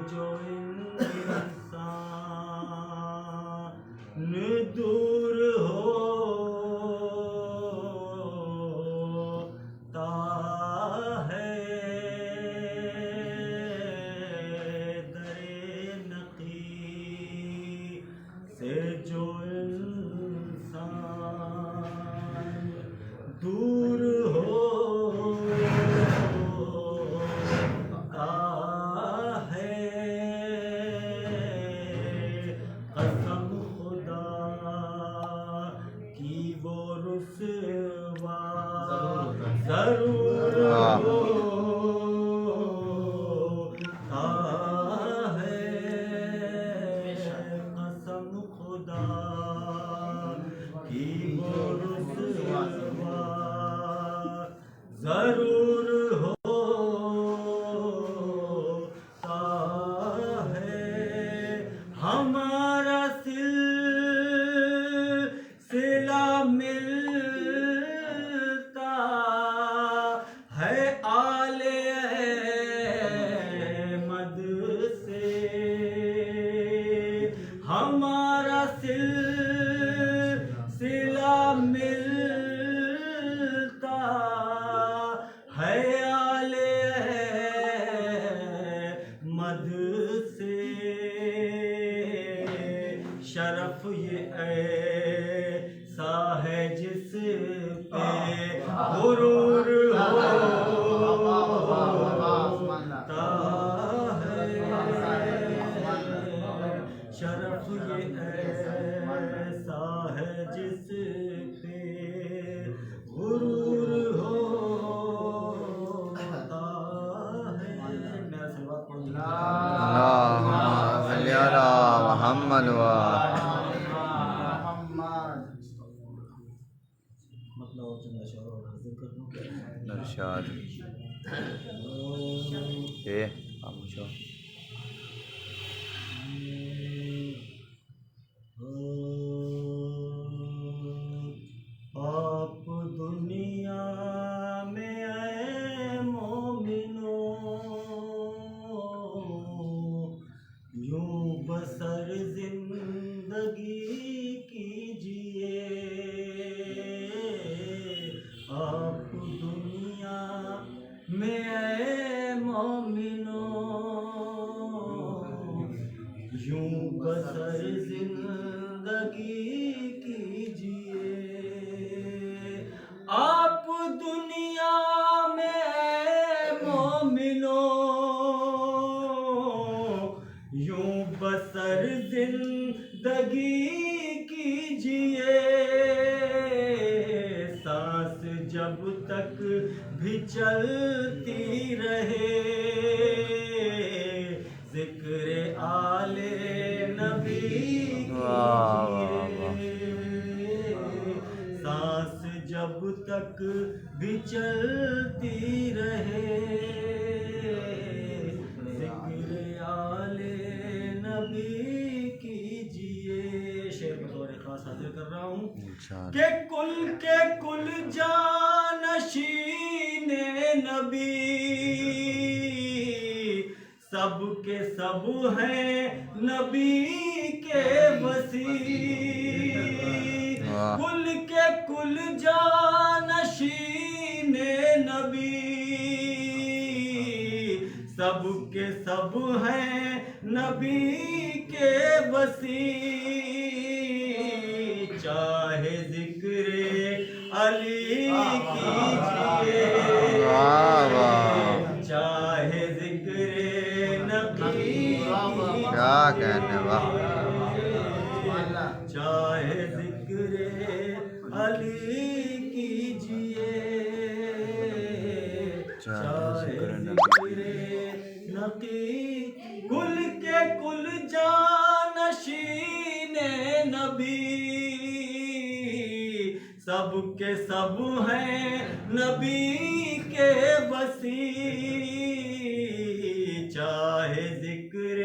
جو انسان دور ہوتا ہے در نقی سے جو انسان دور ضرور ہوتا ہے قسم خدا کی وہ رسوا ضرور ہوتا ہے ہمارا سلسلہ ہمارا سلسلہ ملتا ہے آل احمد سے شرف یہ ایسا ہے جس پہ غرور ہوتا ہے شرف یہ ایسا ہے جس پہ غرور ہوتا ہے اللہم صلی علی محمد ارشاد خاموش ہو آپ دنیا میں اے مومنوں یوں بسر زندگی کیجئے آپ دنیا میں اے مومنوں یوں بسر زندگی کیجئے آپ دنیا میں مومنوں یوں بسر زندگی کیجئے سانس جب تک بھی چلتی رہے ذکر آل نبی کیجئے سانس جب تک بھی چلتی رہے ذکر آل نبی کیجئے شعر بطور خاص حاضر کر رہا ہوں کہ کل کے کل جانشین نبی سب کے سب ہیں نبی کے وسیع کل کے کل جانشین نبی سب کے سب ہیں نبی کے وسیع چاہے ذکر علی کیجئے چاہے ذکر نقی کیا کہنے واہ چاہے ذکر علی کیجئے چاہے ذکر نقی کل کے کل جانشین نبی سب کے سب ہیں نبی کے وسیع چاہے ذکر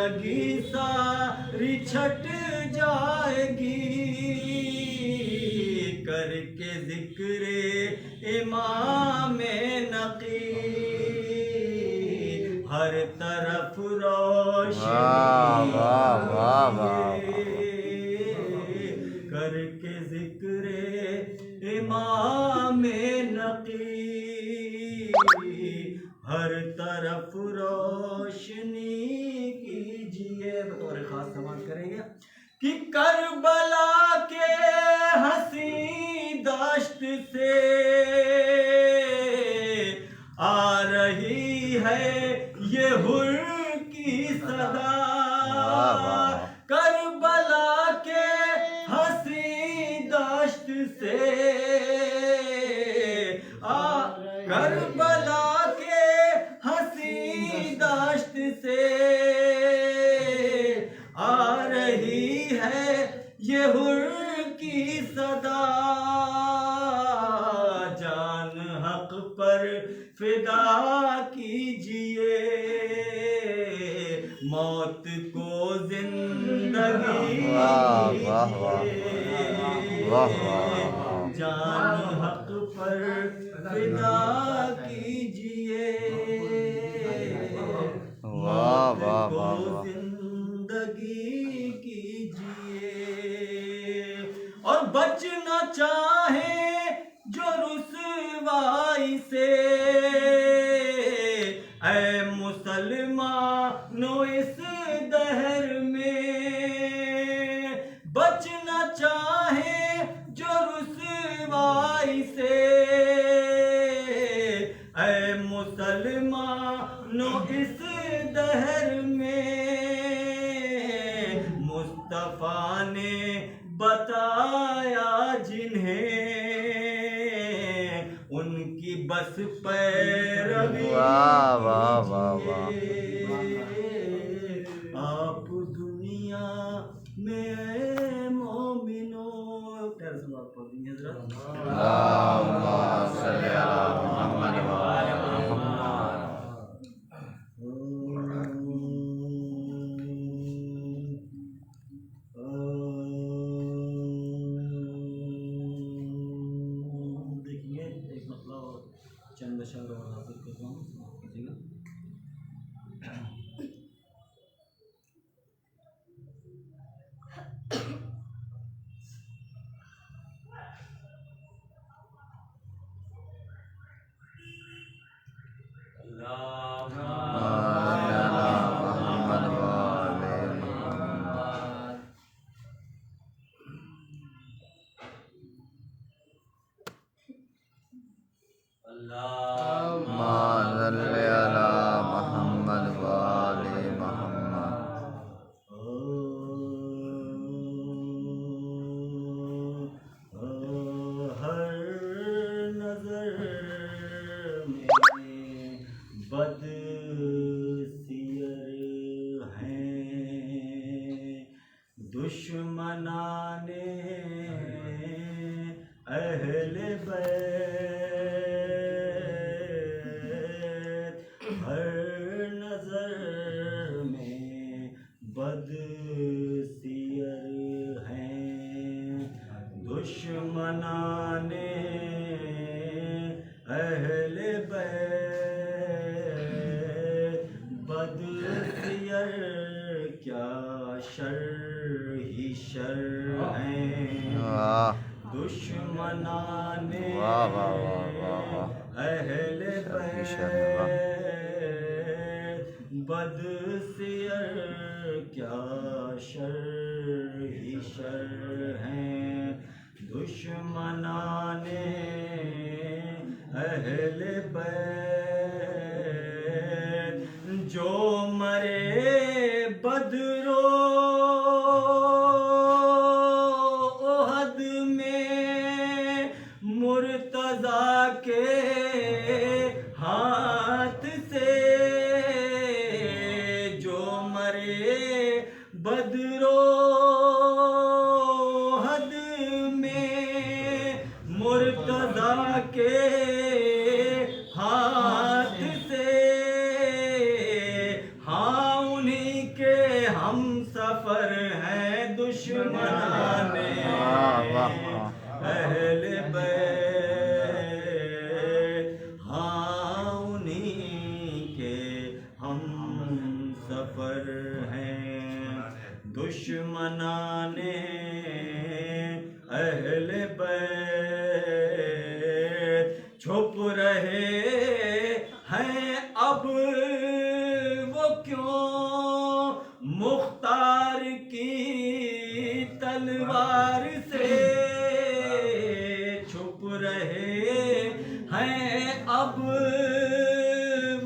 زندگی ساری چھٹ جائے گی کر کے ذکر امام نقی ہر طرف روشنی کر کے ذکر امام نقی ہر طرف روشنی کیجیے. بطور خاص سماعت کریں گے کہ کربلا کے حسین دشت سے آ رہی ہے یہ حر کی صدا. کربلا کے حسین دشت سے کربلا کے حسین دشت سے آ رہی ہے یہ حر کی صدا. جان حق پر فدا کیجیے موت کو زندگی جان حق پر فدا کیجیے موت کو زندگی کیجیے. اور بچنا چاہے جو رسوائی سے اے مسلمانوں اس دہر میں بچنا چاہے جو رسوائی سے اے مسلمانوں اس دہر میں مصطفیٰ نے بتایا جنہیں ان کی بس پیروی آپ دنیا میں اے مومنوں پیارے سے بات پڑھ دیں حضرت اللہم صلی علی محمد وآل محمد. دیکھیے ایک مسئلہ اور چند اشعار اور حاصل کرتا ہوں معاف کیجیے گا. بد سیر ہیں دشمنان اہل بیت ہر نظر میں بد سیر ہیں دشمنان اہل بیت بد سیر کیا شر ہی شر ہیں دشمنان اہل بیت بد سیر کیا شر ہی شر ہیں دشمنان اہل بیت جو مرے بدر و احد میں مرتضیٰ کے ہاتھ سے جو مرے بدر و احد میں مرتضیٰ کے ہاتھ سے ہاں انہیں دشمنان اہل بیت، ہاں انہیں کے ہم سفر ہیں، دشمنان اہل بیت چھپ رہے ہیں اب وہ کیوں مختار کی تلوار سے، چھپ رہے ہیں اب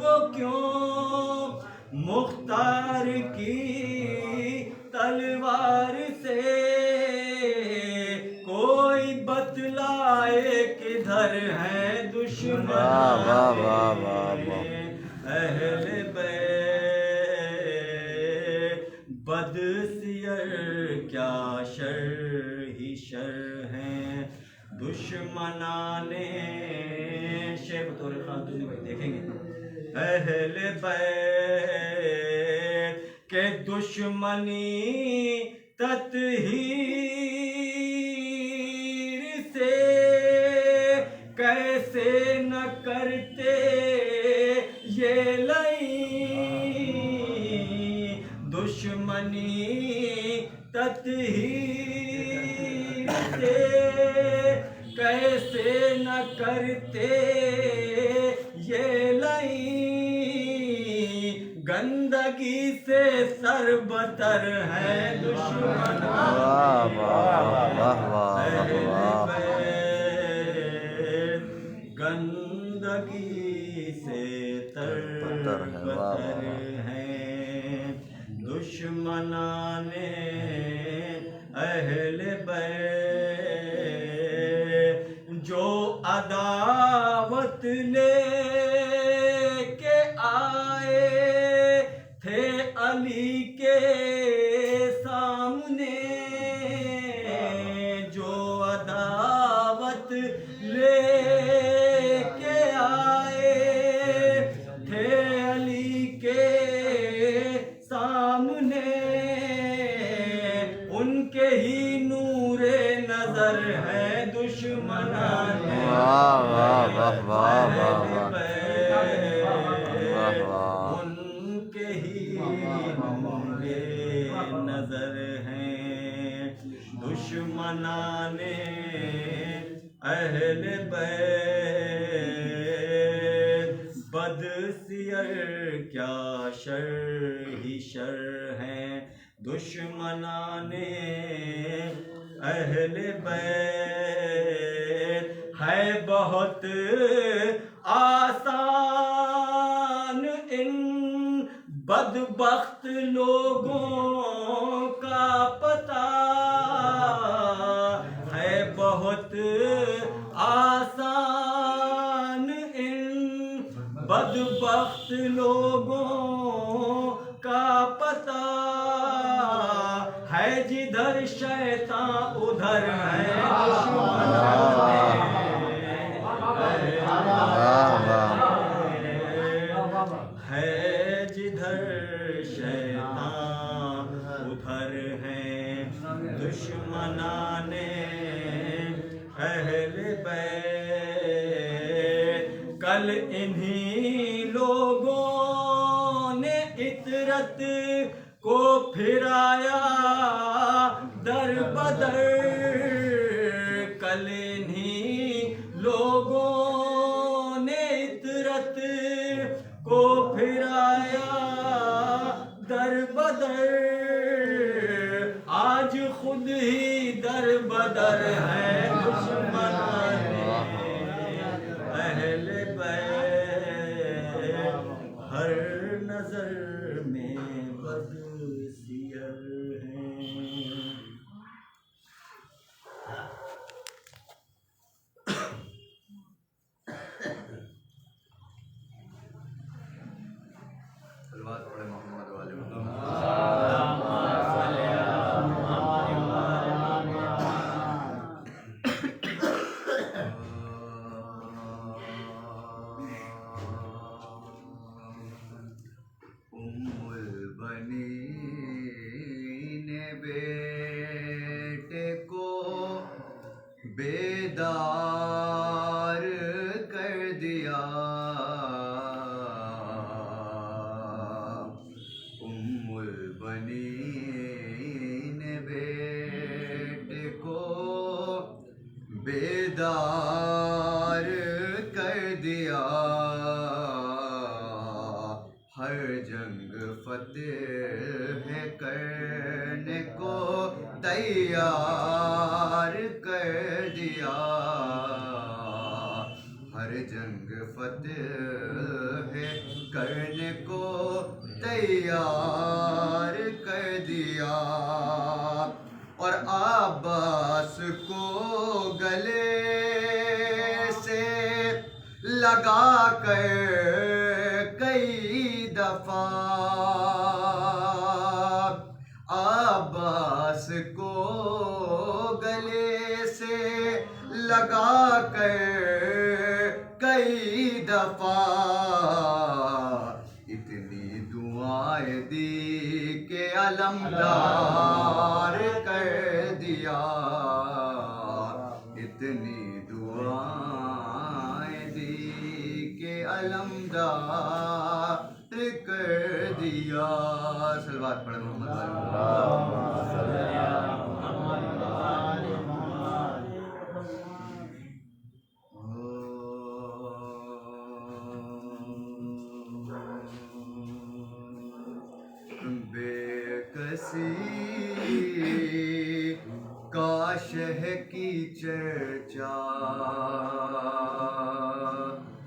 وہ کیوں مختار کی تلوار سے، کوئی بتلائے کدھر ہے دشمنان اہل بیت، بد سیر کیا شر ہی شر ہیں دشمنان، شعر بطور خاص دوسری بھائی دیکھیں گے، اہل بیت کے دشمنی تطہیر سے کیسے نہ کرتے یہ لئیں، دشمنی تطہیر سے کیسے نہ کرتے یہ لئیں، گندگی سے سر بتر ہے دشمنان اہل بیت، گندگی سے تر بتر ہیں دشمنان اہل بیت، جو عداوت لے کے آئے تھے علی کے سامنے، جو عداوت لے کے آئے تھے علی کے سامنے، ان کے ہی نور نظر ہے دشمنان ان کے ہی نور نظر ہیں دشمنان اہل بیت، بد سیر کیا شر ہی شر ہیں دشمنان اہل بیت، ہے بہت آسان ان بدبخت لوگوں کا پتہ، ہے بہت آسان ان بدبخت لوگوں کا پتہ، ہے جدھر شیطان ادھر ہے ہے جدھر شیطان ادھر ہیں دشمنان اہل بیت، کل انہی لوگوں نے عطرت کو پھرایا در بدر، کل انہی لوگوں نے عطرت کو پھرایا در بدر، آج خود ہی در بدر ہے دشمنان اہل بیت، ہر نظر میں بد سیر ہیں۔ صلوات پڑھے محمد والے ام البنین بے بیدار کر دیا، ہر جنگ فتح کرنے کو تیار کر دیا، ہر جنگ فتح کرنے کو تیار کر دیا، اور عباس کو گلے سے لگا کر کئی دفعہ، عباس کو گلے سے لگا کر کئی دفعہ، اتنی دعائیں دی کہ علمدار کر دیا، اتنی دعائیں دی کہ علمدار کر دیا۔ صلوات پڑھیں محمد بے کسی کا شہ کی چرچا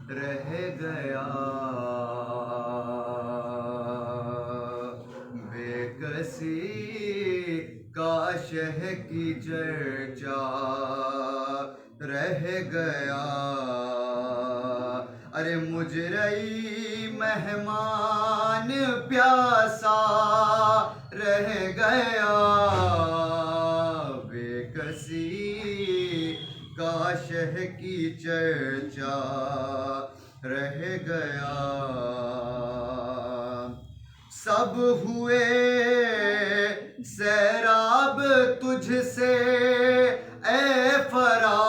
رہ گیا، بے کسی کا شہ کی چرچا رہ گیا، ارے مجرئی مہمان پیاسا رہ گیا، بے کسی کا شہ کی چرچا رہ گیا، سب ہوئے سیراب تجھ سے اے فرات،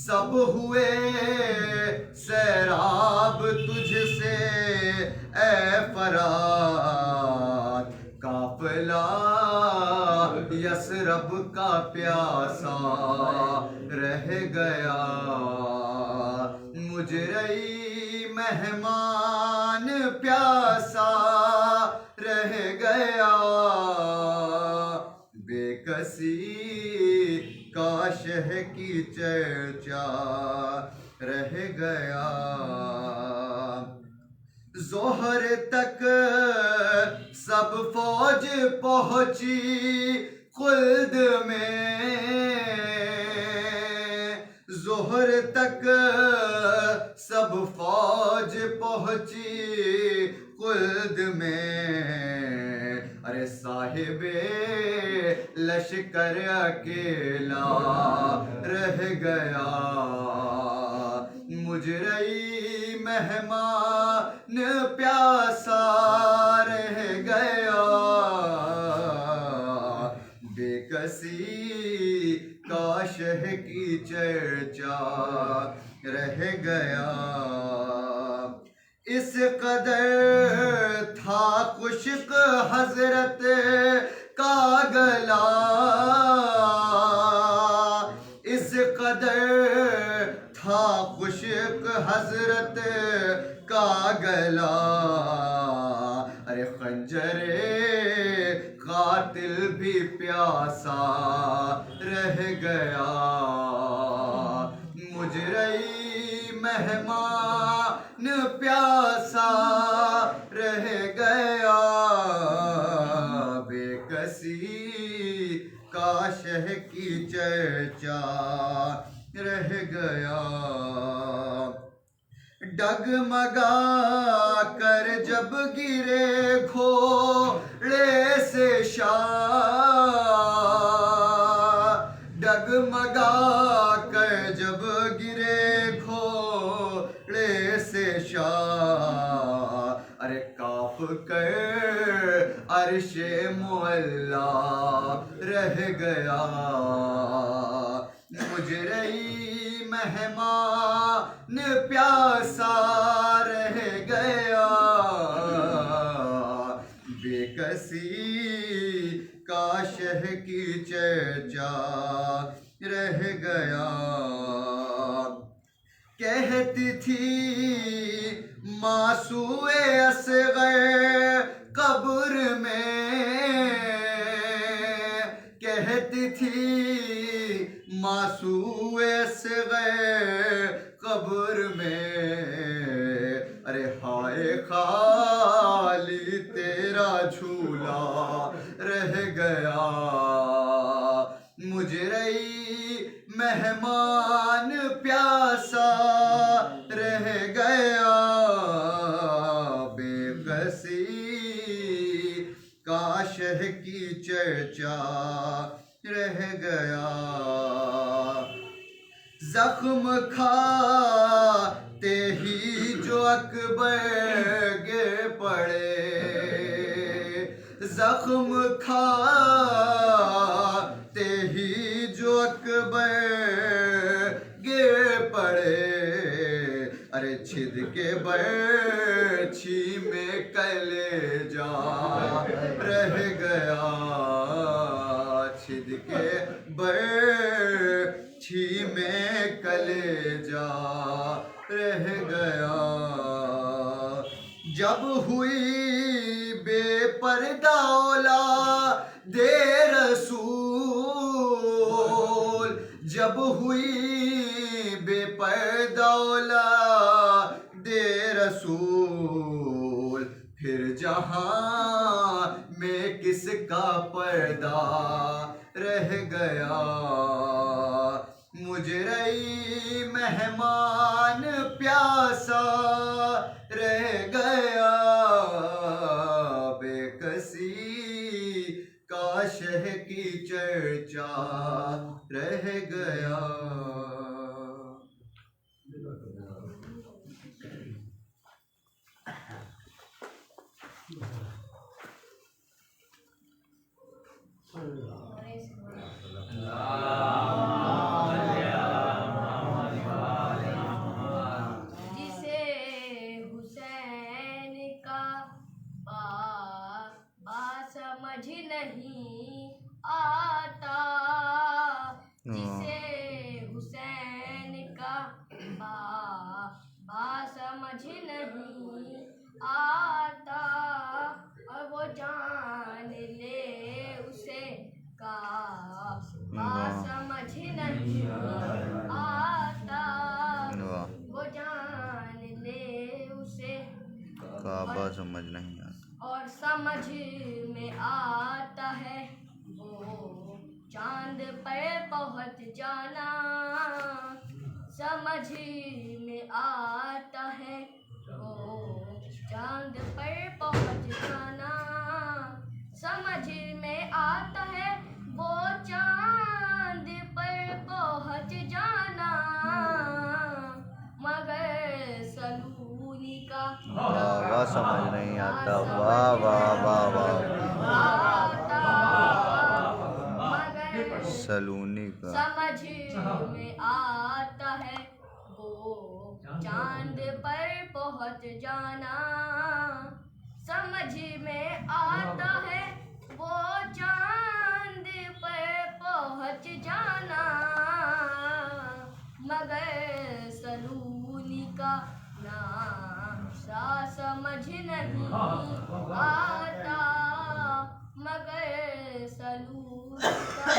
سب ہوئے سیراب تجھ سے اے فرات، قافلہ یثرب کا پیاسا رہ گیا، مجرئی مہمان پیاسا رہ گیا، بے کسی کا شہ کی چرچا رہ گیا، ظہر تک سب فوج پہنچی خلد میں، ظہر تک سب فوج پہنچی خلد میں، ارے صاحب لشکر اکیلا رہ گیا، مجرئی مہمان پیاسا رہ گیا، بے کسی کا شہ کی چرچا رہ گیا، اس قدر تھا خشک حضرت کا گلا، اس قدر تھا خشک حضرت کا گلا، ارے خنجر قاتل بھی پیاسا رہ گیا، مجرئی مہمان پیاسا رہ گیا، بے کسی کا شہ کی چرچا رہ گیا، ڈگمگا کر جب گرے گھوڑے سے شاہ، ڈگمگا کر جب گرے گھوڑے سے شاہ، ارے کاپ کر عرش معلا رہ گیا، مجرئی مہمان پیاسا رہ گیا، بے کسی کا شہ کی چرچا کہتی تھی ماسوئے اصغر قبر میں، کہتی تھی ماسوئے اصغر قبر میں، ارے ہائے خالی تیرا جھولا رہ گیا، مجرئی مہمان پیاسا رہ گیا، بے کسی کا شہ کی چرچا رہ گیا، زخم کھاتے ہی جو اکبر گر پڑے، زخم کھاتے ہی جو اکبر گر پڑے، ارے چھد کے برچھی میں کلیجا رہ گیا، چھد کے برچھی میں کلیجا رہ گیا، جب ہوئی بے پردہ اولاد رسول، جب ہوئی بے پردہ اولاد رسول، پھر جہاں میں کس کا پردہ رہ گیا، مجرئی مہمان پیاسا رہ گیا، بے کسی کا شہ کی چرچا رہ گیا۔ جسے حسین کا سمجھ نہیں آتا، جسے حسین کا سمجھ نہیں آتا، اور وہ جان لے اسے کا سمجھ نہیں آتا، وہ جان لے اسے کعبہ سمجھ نہیں آتا، اور سمجھ میں آتا ہے وہ چاند پر پہنچ جانا، سمجھ میں آتا ہے وہ چاند پر پہنچ جانا، سمجھ میں آتا ہے وہ چاند پر پہنچ جانا، مگر سلونی کا واہ سمجھ نہیں آتا، واہ واہ واہ واہ، مگر سلونی کا سمجھ میں آتا ہے وہ چاند پر پہنچ جانا، سمجھ میں آتا ہے وہ چاند پر پہنچ جانا، مگر سلونی کا نقشہ سمجھ نہیں آتا، مگر سلونی کا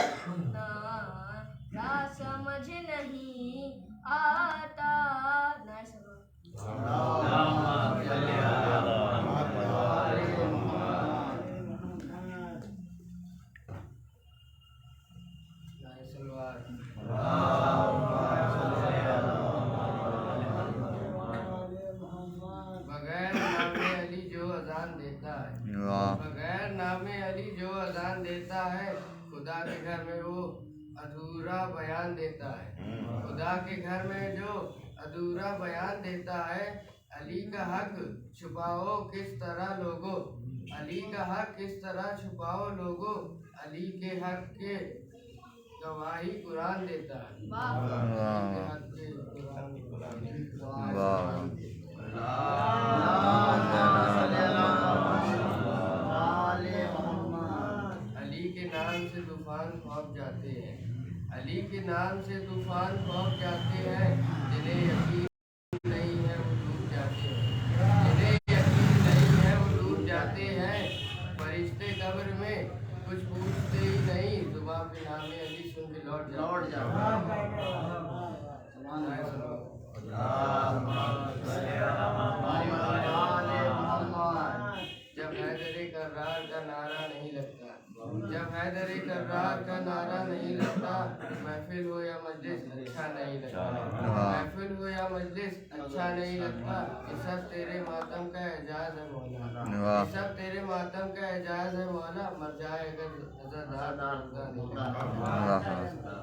نقشہ سمجھ نہیں آتا۔ بغیر نام علی جو اذان دیتا ہے، بغیر نام علی جو اذان دیتا ہے، خدا کے گھر میں وہ ادھورا بیان دیتا ہے، خدا کے گھر میں جو ادھورا بیان دیتا ہے، علی کا حق چھپاؤ کس طرح لوگو، علی کا حق کس طرح چھپاؤ لوگو، علی کے حق کے گواہی قرآن دیتا ہے، علی کے حق کے علی کے نام سے طوفان کھوپ جاتے ہیں، علی کے نام سے طوفان کھوپ جاتے ہیں، جنہیں یقین लौट जा जब हैदरी करार का नारा नहीं लगता, जब हैदरी करार का नारा नहीं लगता, महफिल हो या मजलिस अच्छा नहीं लगता, महफिल हो या मजलिस अच्छा नहीं लगता। ये सब तेरे मातम का एजाज है मौला, ये सब तेरे मातम का एजाज है मौला। मर जाए अगर नजरदार नहीं लगता।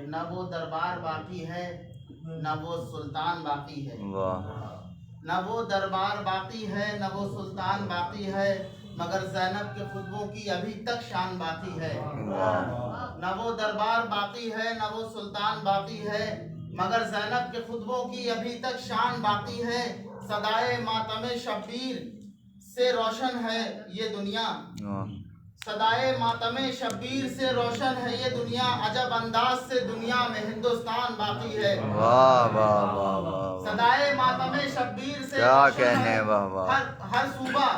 न वो दरबार बाकी है न वो सुल्तान बाकी है, न वो दरबार बाकी है न वो सुल्तान बाकी है, मगर ज़ैनब के खुतबों की अभी तक शान बाकी है। न वो दरबार बाकी है न वो सुल्तान बाकी है, मगर ज़ैनब के खुतबों की अभी तक शान बाकी है। सदाए मातमे शब्बीर से रोशन है ये दुनिया, सदाए मातमे शब्बीर से रोशन है ये दुनिया, अजब अंदाज से दुनिया में हिंदुस्तान बाकी है। वाह वाह वाह वाह, सदाए मातमे शब्बीर से क्या रोशन कहने, है वाह वाह। हर सूबा,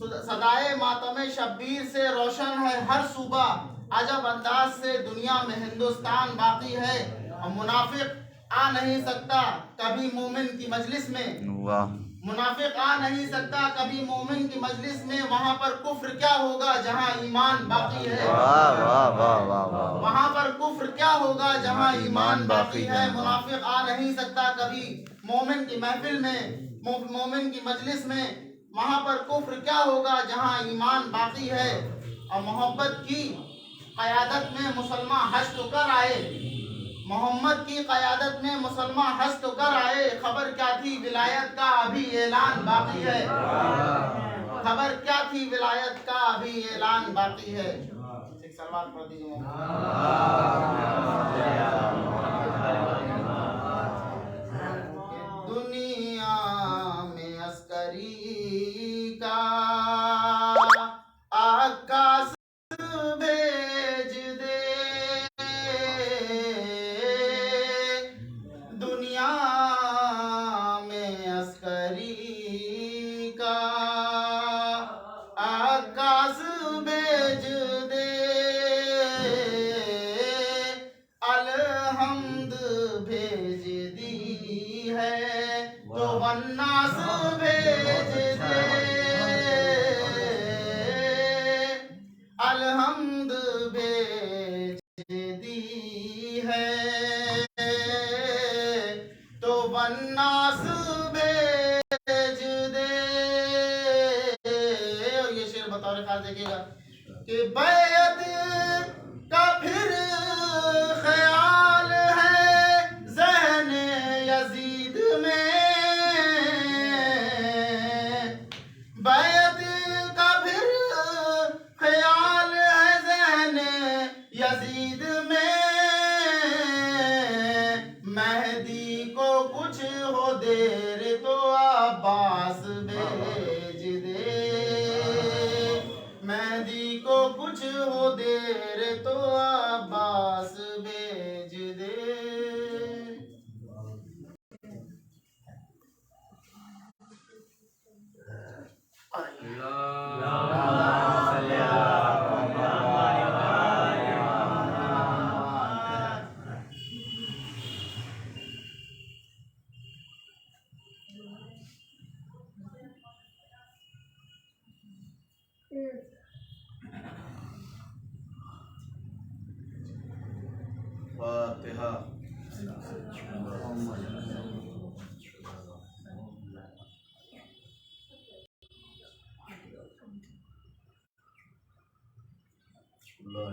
सदाए मातमे शब्बीर से रोशन है हर सूबा, अजब अंदाज से दुनिया में हिंदुस्तान बाकी है। और मुनाफिक आ नहीं सकता कभी मोमिन की मजलिस में, वाह, मुनाफिक आ नहीं सकता कभी मोमिन की मजलिस में, वहाँ पर कुफ्र क्या होगा जहाँ ईमान बाकी है। वाह वाह वाह वाह वाह, वहाँ पर कुफ्र क्या होगा जहाँ ईमान बाकी है। मुनाफिक आ नहीं सकता कभी मोमिन की महफिल में, मोमिन की मजलिस में, वहाँ पर कुफ्र क्या होगा जहाँ ईमान बाकी है। और मोहब्बत की क़यादत में मुसलमान हज तो कर आए, मोहम्मद की क़यादत में मुसलमान हज तो कर आए, खबर क्या थी विलायत का अभी ऐलान बाकी है, खबर क्या थी विलायत का अभी ऐलान बाकी है। एक सलवात पढ़ दीजिए। दुनिया में अस्करी का आकाश भेज दे, दुनिया में अस्करी का आकाश भेज दे, अलहम्द भेज दी है तो वन्नास भेज दे, अलहम्द भेज दी है तो वन्नास भेज दे। और ये शेर बतौर खास देखिएगा कि बैत का फिर ख्याल है ज़हन यजीद में, बैत का फिर ख्याल है ज़हन यजीद में, मेहदी को कुछ हो देर तो अब्बास भेज दे, मेहदी को कुछ हो देर तो अब्बास भेज दे। फातिहा। لا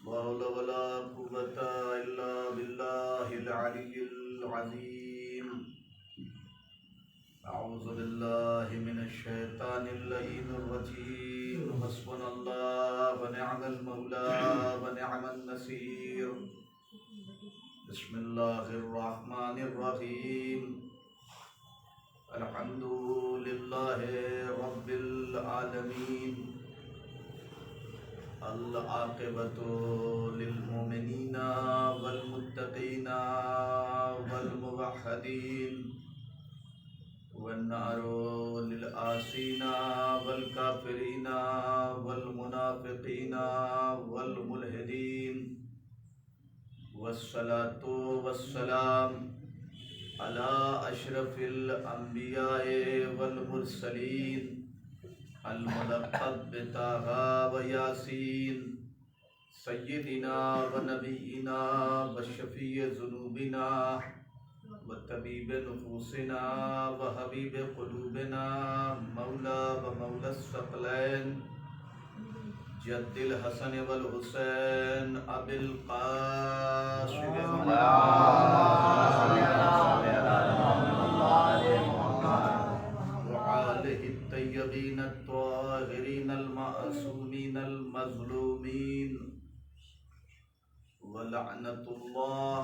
حول ولا قوة إلا أعوذ بالله من الشيطان اللعين الرجيم حسبنا الله ونعم المولى ونعم النصير بسم الله الرحمن الرحيم الحمد لله رب العالمين العاقبة للمؤمنين والمتقين والموحدين والنار للعاصين والكافرين والمنافقين والملحدين والصلاة والسلام على أشرف الأنبياء والمرسلين الملقب بطه وياسين سيدنا ونبينا وشفيع ذنوبنا وطبيب نفوسنا وحبيب قلوبنا مولى ومولى الثقلين جد الحسن والحسين أبي القاسم وآله الطيبين الطاهرين المعصومين المظلومين ولعنة الله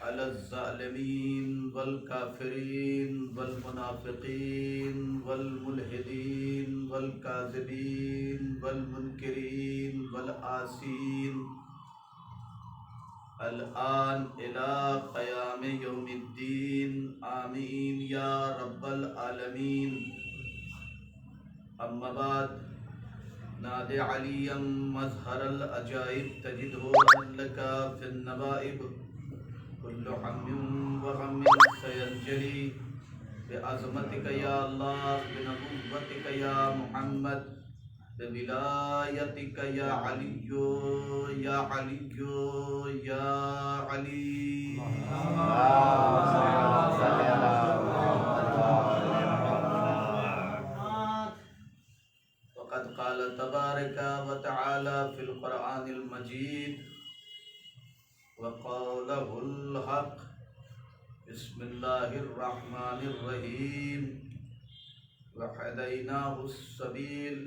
على الظالمين والكافرين والمنافقين والملحدين والكاذبين والمنكرين والعاصين الآن إلى قيام يوم الدين آمين يا رب العالمين أما بعد نادي عليا مظهر العجائب تجده لك في النوائب كل هم وغم سينجلي بعظمتك يا الله بنبوتك يا محمد بولايتك يا علي يا علي يا علي وقد قال تبارك وتعالى في القرآن المجيد وقوله الحق بسم الله الرحمن الرحيم وهديناه السبيل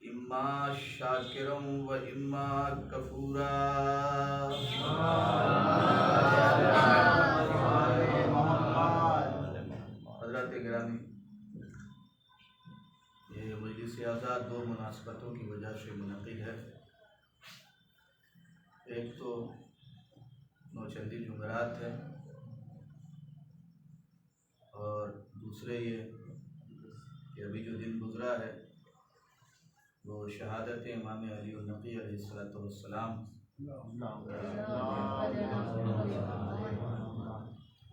إما شاكرا وإما كفورا حضرات گرامی یہ مجلس آزاد دو مناسبتوں کی وجہ سے منعقد ہے. ایک تو نوچندی جمعرات ہے اور دوسرے یہ کہ ابھی جو دن گزرا ہے وہ شہادت امام علی النقی علیہ السلام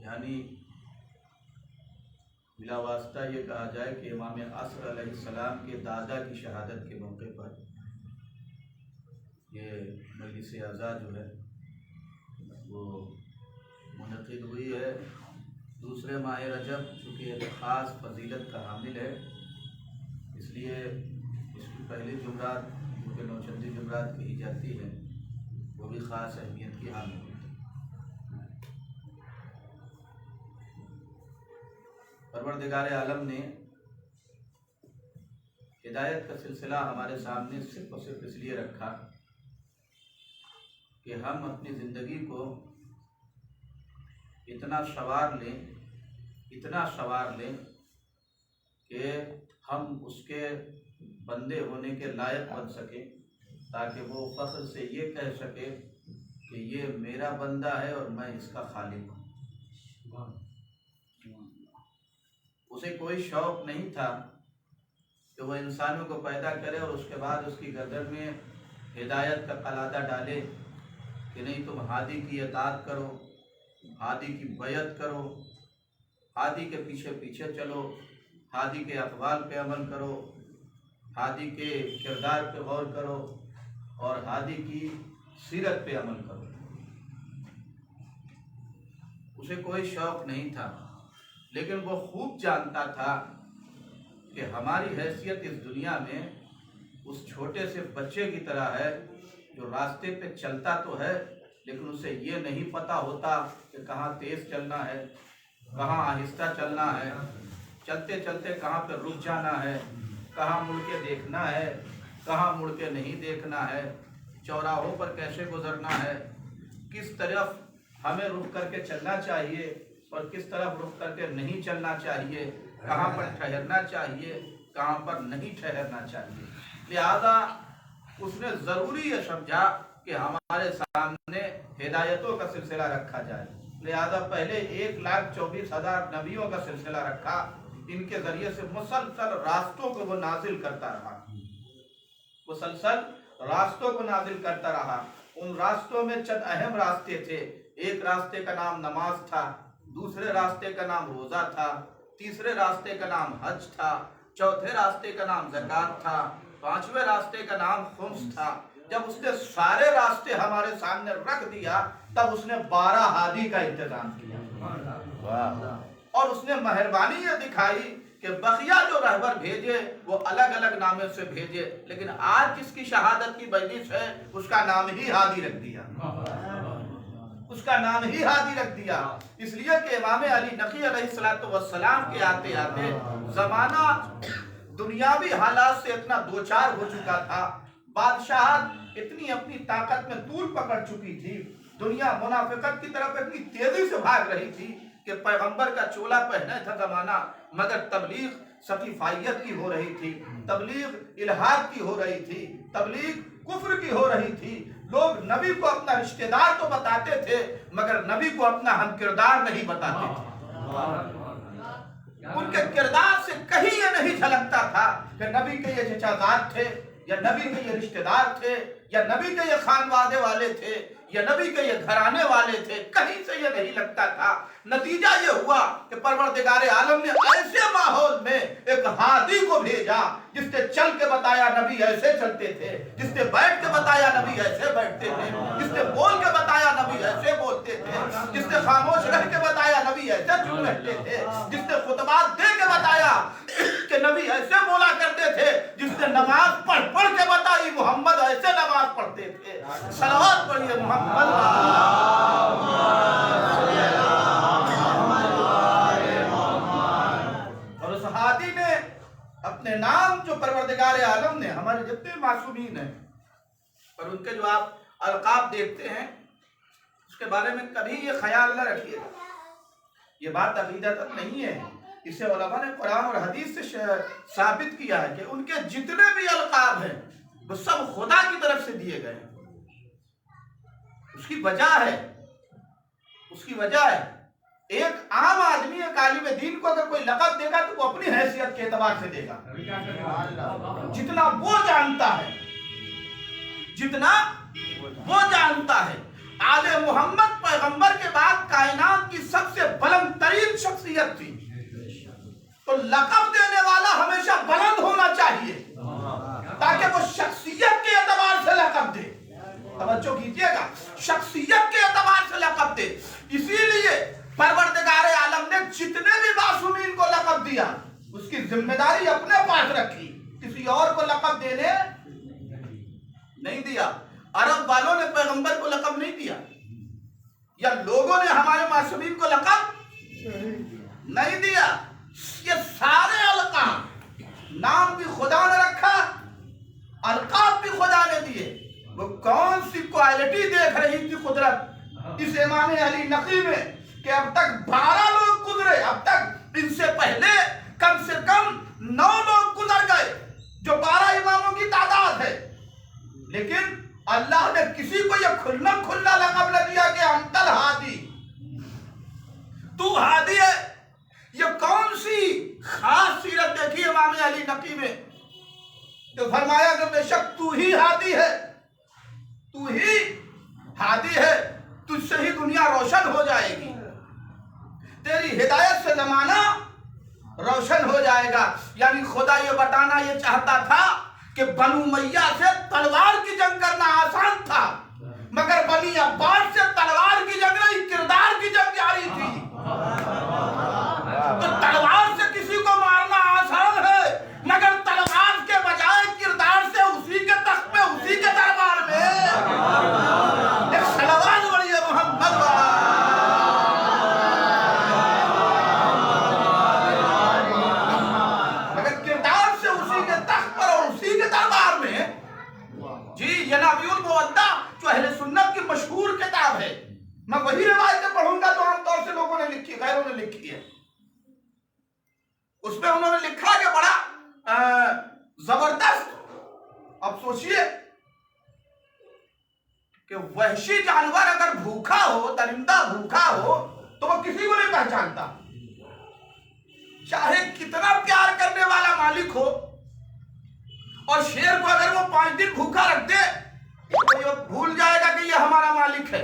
یعنی بلا واسطہ یہ کہا جائے کہ امام عصر علیہ السلام کے دادا کی شہادت کے موقع پر یہ مجلس آزاد جو ہے وہ منعقد ہوئی ہے. دوسرے ماہ رجب چونکہ ایک خاص فضیلت کا حامل ہے اس لیے اس کی پہلی جمعرات جو کہ نوچندی جمعرات کہی جاتی ہے وہ بھی خاص اہمیت کی حامل ہے. پروردگار عالم نے ہدایت کا سلسلہ ہمارے سامنے صرف اور صرف اس لیے رکھا کہ ہم اپنی زندگی کو اتنا سنوار لیں کہ ہم اس کے بندے ہونے کے لائق بن سکیں تاکہ وہ فخر سے یہ کہہ سکے کہ یہ میرا بندہ ہے اور میں اس کا خالق ہوں. اسے کوئی شوق نہیں تھا کہ وہ انسانوں کو پیدا کرے اور اس کے بعد اس کی گردن میں ہدایت کا قلادہ ڈالے کہ نہیں تم ہادی کی اطاعت کرو، ہادی کی بیعت کرو، ہادی کے پیچھے پیچھے چلو، ہادی کے اقوال پہ عمل کرو، ہادی کے کردار پہ غور کرو اور ہادی کی سیرت پہ عمل کرو. اسے کوئی شوق نہیں تھا لیکن وہ خوب جانتا تھا کہ ہماری حیثیت اس دنیا میں اس چھوٹے سے بچے کی طرح ہے جو راستے پہ چلتا تو ہے لیکن اسے یہ نہیں پتہ ہوتا کہ کہاں تیز چلنا ہے، کہاں آہستہ چلنا ہے، चलते चलते कहाँ पे रुक जाना है, कहाँ मुड़ के देखना है, कहाँ मुड़ के नहीं देखना है, चौराहों पर कैसे गुजरना है, किस तरफ हमें रुक करके चलना चाहिए और किस तरफ रुक करके नहीं चलना चाहिए, कहाँ पर ठहरना चाहिए, कहाँ पर नहीं ठहरना चाहिए। लिहाजा उसने ज़रूरी ये समझा कि हमारे सामने हिदायतों का सिलसिला रखा जाए। लिहाजा पहले 1,24,000 नबियों का सिलसिला रखा, इनके जरिए से मुसलसल रास्तों को वो नाजिल करता रहा, मुसलसल रास्तों को नाजिल करता रहा। उन रास्तों में चंद अहम रास्ते थे। एक रास्ते का नाम नमाज था, दूसरे रास्ते का नाम रोजा था, तीसरे रास्ते का नाम हज था, चौथे रास्ते का नाम ज़कात था, पांचवें रास्ते का नाम खुम्स था। जब उसने सारे रास्ते हमारे सामने रख दिया तब उसने 12 हादी का इंतजाम किया और उसने मेहरबानी ये दिखाई कि बकिया जो रहबर भेजे वो अलग अलग नामे से भेजे, लेकिन आज जिसकी शहादत की मजलिस है उसका नाम ही हादी रख दिया, उसका नाम ही हादी रख दिया। इसलिए कि इमाम अली नकी अलैहिस्सलातु वस्सलाम के आते आते जमाना दुनियावी हालात से इतना दो चार हो चुका था, बादशाह इतनी अपनी ताकत में तूल पकड़ चुकी थी, दुनिया मुनाफिकत की तरफ इतनी तेजी से भाग रही थी कि पैगंबर का चोला पहने था जमाना, मगर तबलीग सकीफाइयत की हो रही थी, तबलीग इल्हाद की हो रही थी, तबलीग कुफ्र की हो रही थी। लोग नबी को अपना रिश्तेदार तो बताते थे मगर नबी को अपना हम किरदार नहीं बताते थे। उनके किरदार से कहीं ये नहीं झलकता था कि नबी के ये चचाजाद थे या नबी के ये रिश्तेदार थे या नबी के ये खानवादे वाले थे या नबी के ये घराने वाले थे, कहीं से ये नहीं लगता था। नतीजा ये हुआ कि परवरदिगार आलम ने ऐसे माहौल में एक हादी को भेजा जिसने चल के बताया नबी ऐसे चलते थे, जिसने बैठ के बताया नबी ऐसे बैठते थे, जिसने बोल के बताया नबी ऐसे बोलते थे, जिसने खामोश रह के बताया नबी ऐसे चुप रहते थे, जिसने खुतबात दे के बताया कि नबी ऐसे बोला करते थे, जिसने नमाज पढ़ पढ़ के बताई मोहम्मद ऐसे नमाज पढ़ते थे। सलावत पढ़िए मोहम्मद। और उस हादी ने अपने नाम जो परवरदिगार आलम ने, हमारे जितने मासूमीन हैं और उनके जो आप अलकाब देखते हैं उसके बारे में कभी ये ख्याल न रखिएगा, ये बात अकीदत नहीं है। इसे उलमा ने कुरान और हदीस से साबित किया है कि उनके जितने भी अलकाब हैं वो सब खुदा की तरफ से दिए गए हैं। उसकी वजह है, उसकी वजह है एक आम आदमी एक आलिम दीन को अगर कोई लक़ब देगा तो वो अपनी हैसियत के एतबार से देगा, जितना वो जानता है, जितना वो जानता है। आले मोहम्मद पैगंबर के बाद कायनात की सबसे बुलंद तरीन शख्सियत थी, तो लक़ब देने वाला हमेशा बुलंद होना चाहिए ताकि वो शख्सियत के एतबार से लक़ब दे। तवज्जो कीजिएगा, शख्सियत के एतबार से लक़ब दे। इसीलिए परवरदिगार आलम ने जितने भी मासूमीन को लक़ब दिया उसकी जिम्मेदारी अपने पास रखी, किसी और को लक़ब देने नहीं दिया। अरब वालों ने पैगंबर को लक़ब नहीं दिया या लोगों ने हमारे मासूमीन को लक़ब नहीं दिया। ये सारे अलकाब नाम भी खुदा ने रखा, अलकाब भी खुदा ने दिए। वो कौन सी क्वालिटी देख रही थी कुदरत इस इमाम अली नकी में कि अब तक 12 लोग गुजरे, अब तक इनसे पहले कम से कम 9 लोग गुजर गए जो 12 इमामों की तादाद है, लेकिन अल्लाह ने किसी को यह खुल्ला खुल्ला लक़ब न दिया कि अंतल हादी, तू हादी है। ये कौन सी खास सीरत देखी इमाम अली नकी में, तो फरमाया कि बेशक तू ही हादी है, तू ही हादी है, तुझसे ही दुनिया रोशन हो जाएगी, तेरी हिदायत से जमाना रोशन हो जाएगा। यानी खुदा ये बताना ये चाहता था कि बनु मैया से तलवार की जंग करना आसान था, मगर बनी अब्बास से तलवार की जंग नहीं किरदार की जंग जारी थी। तो तलवार से किसी को मारना आसान है, मगर तलवार के बजाय किरदार से उसी के तख्त पे उसी के दरबार में एक सलावत पढ़िए मोहम्मद। उसमें उन्होंने लिखा कि बड़ा जबरदस्त, अब सोचिए कि वहशी जानवर अगर भूखा हो, दरिंदा भूखा हो, तो वो किसी को नहीं पहचानता, चाहे कितना प्यार करने वाला मालिक हो। और शेर को अगर वो 5 दिन भूखा रख दे तो ये भूल जाएगा कि ये हमारा मालिक है,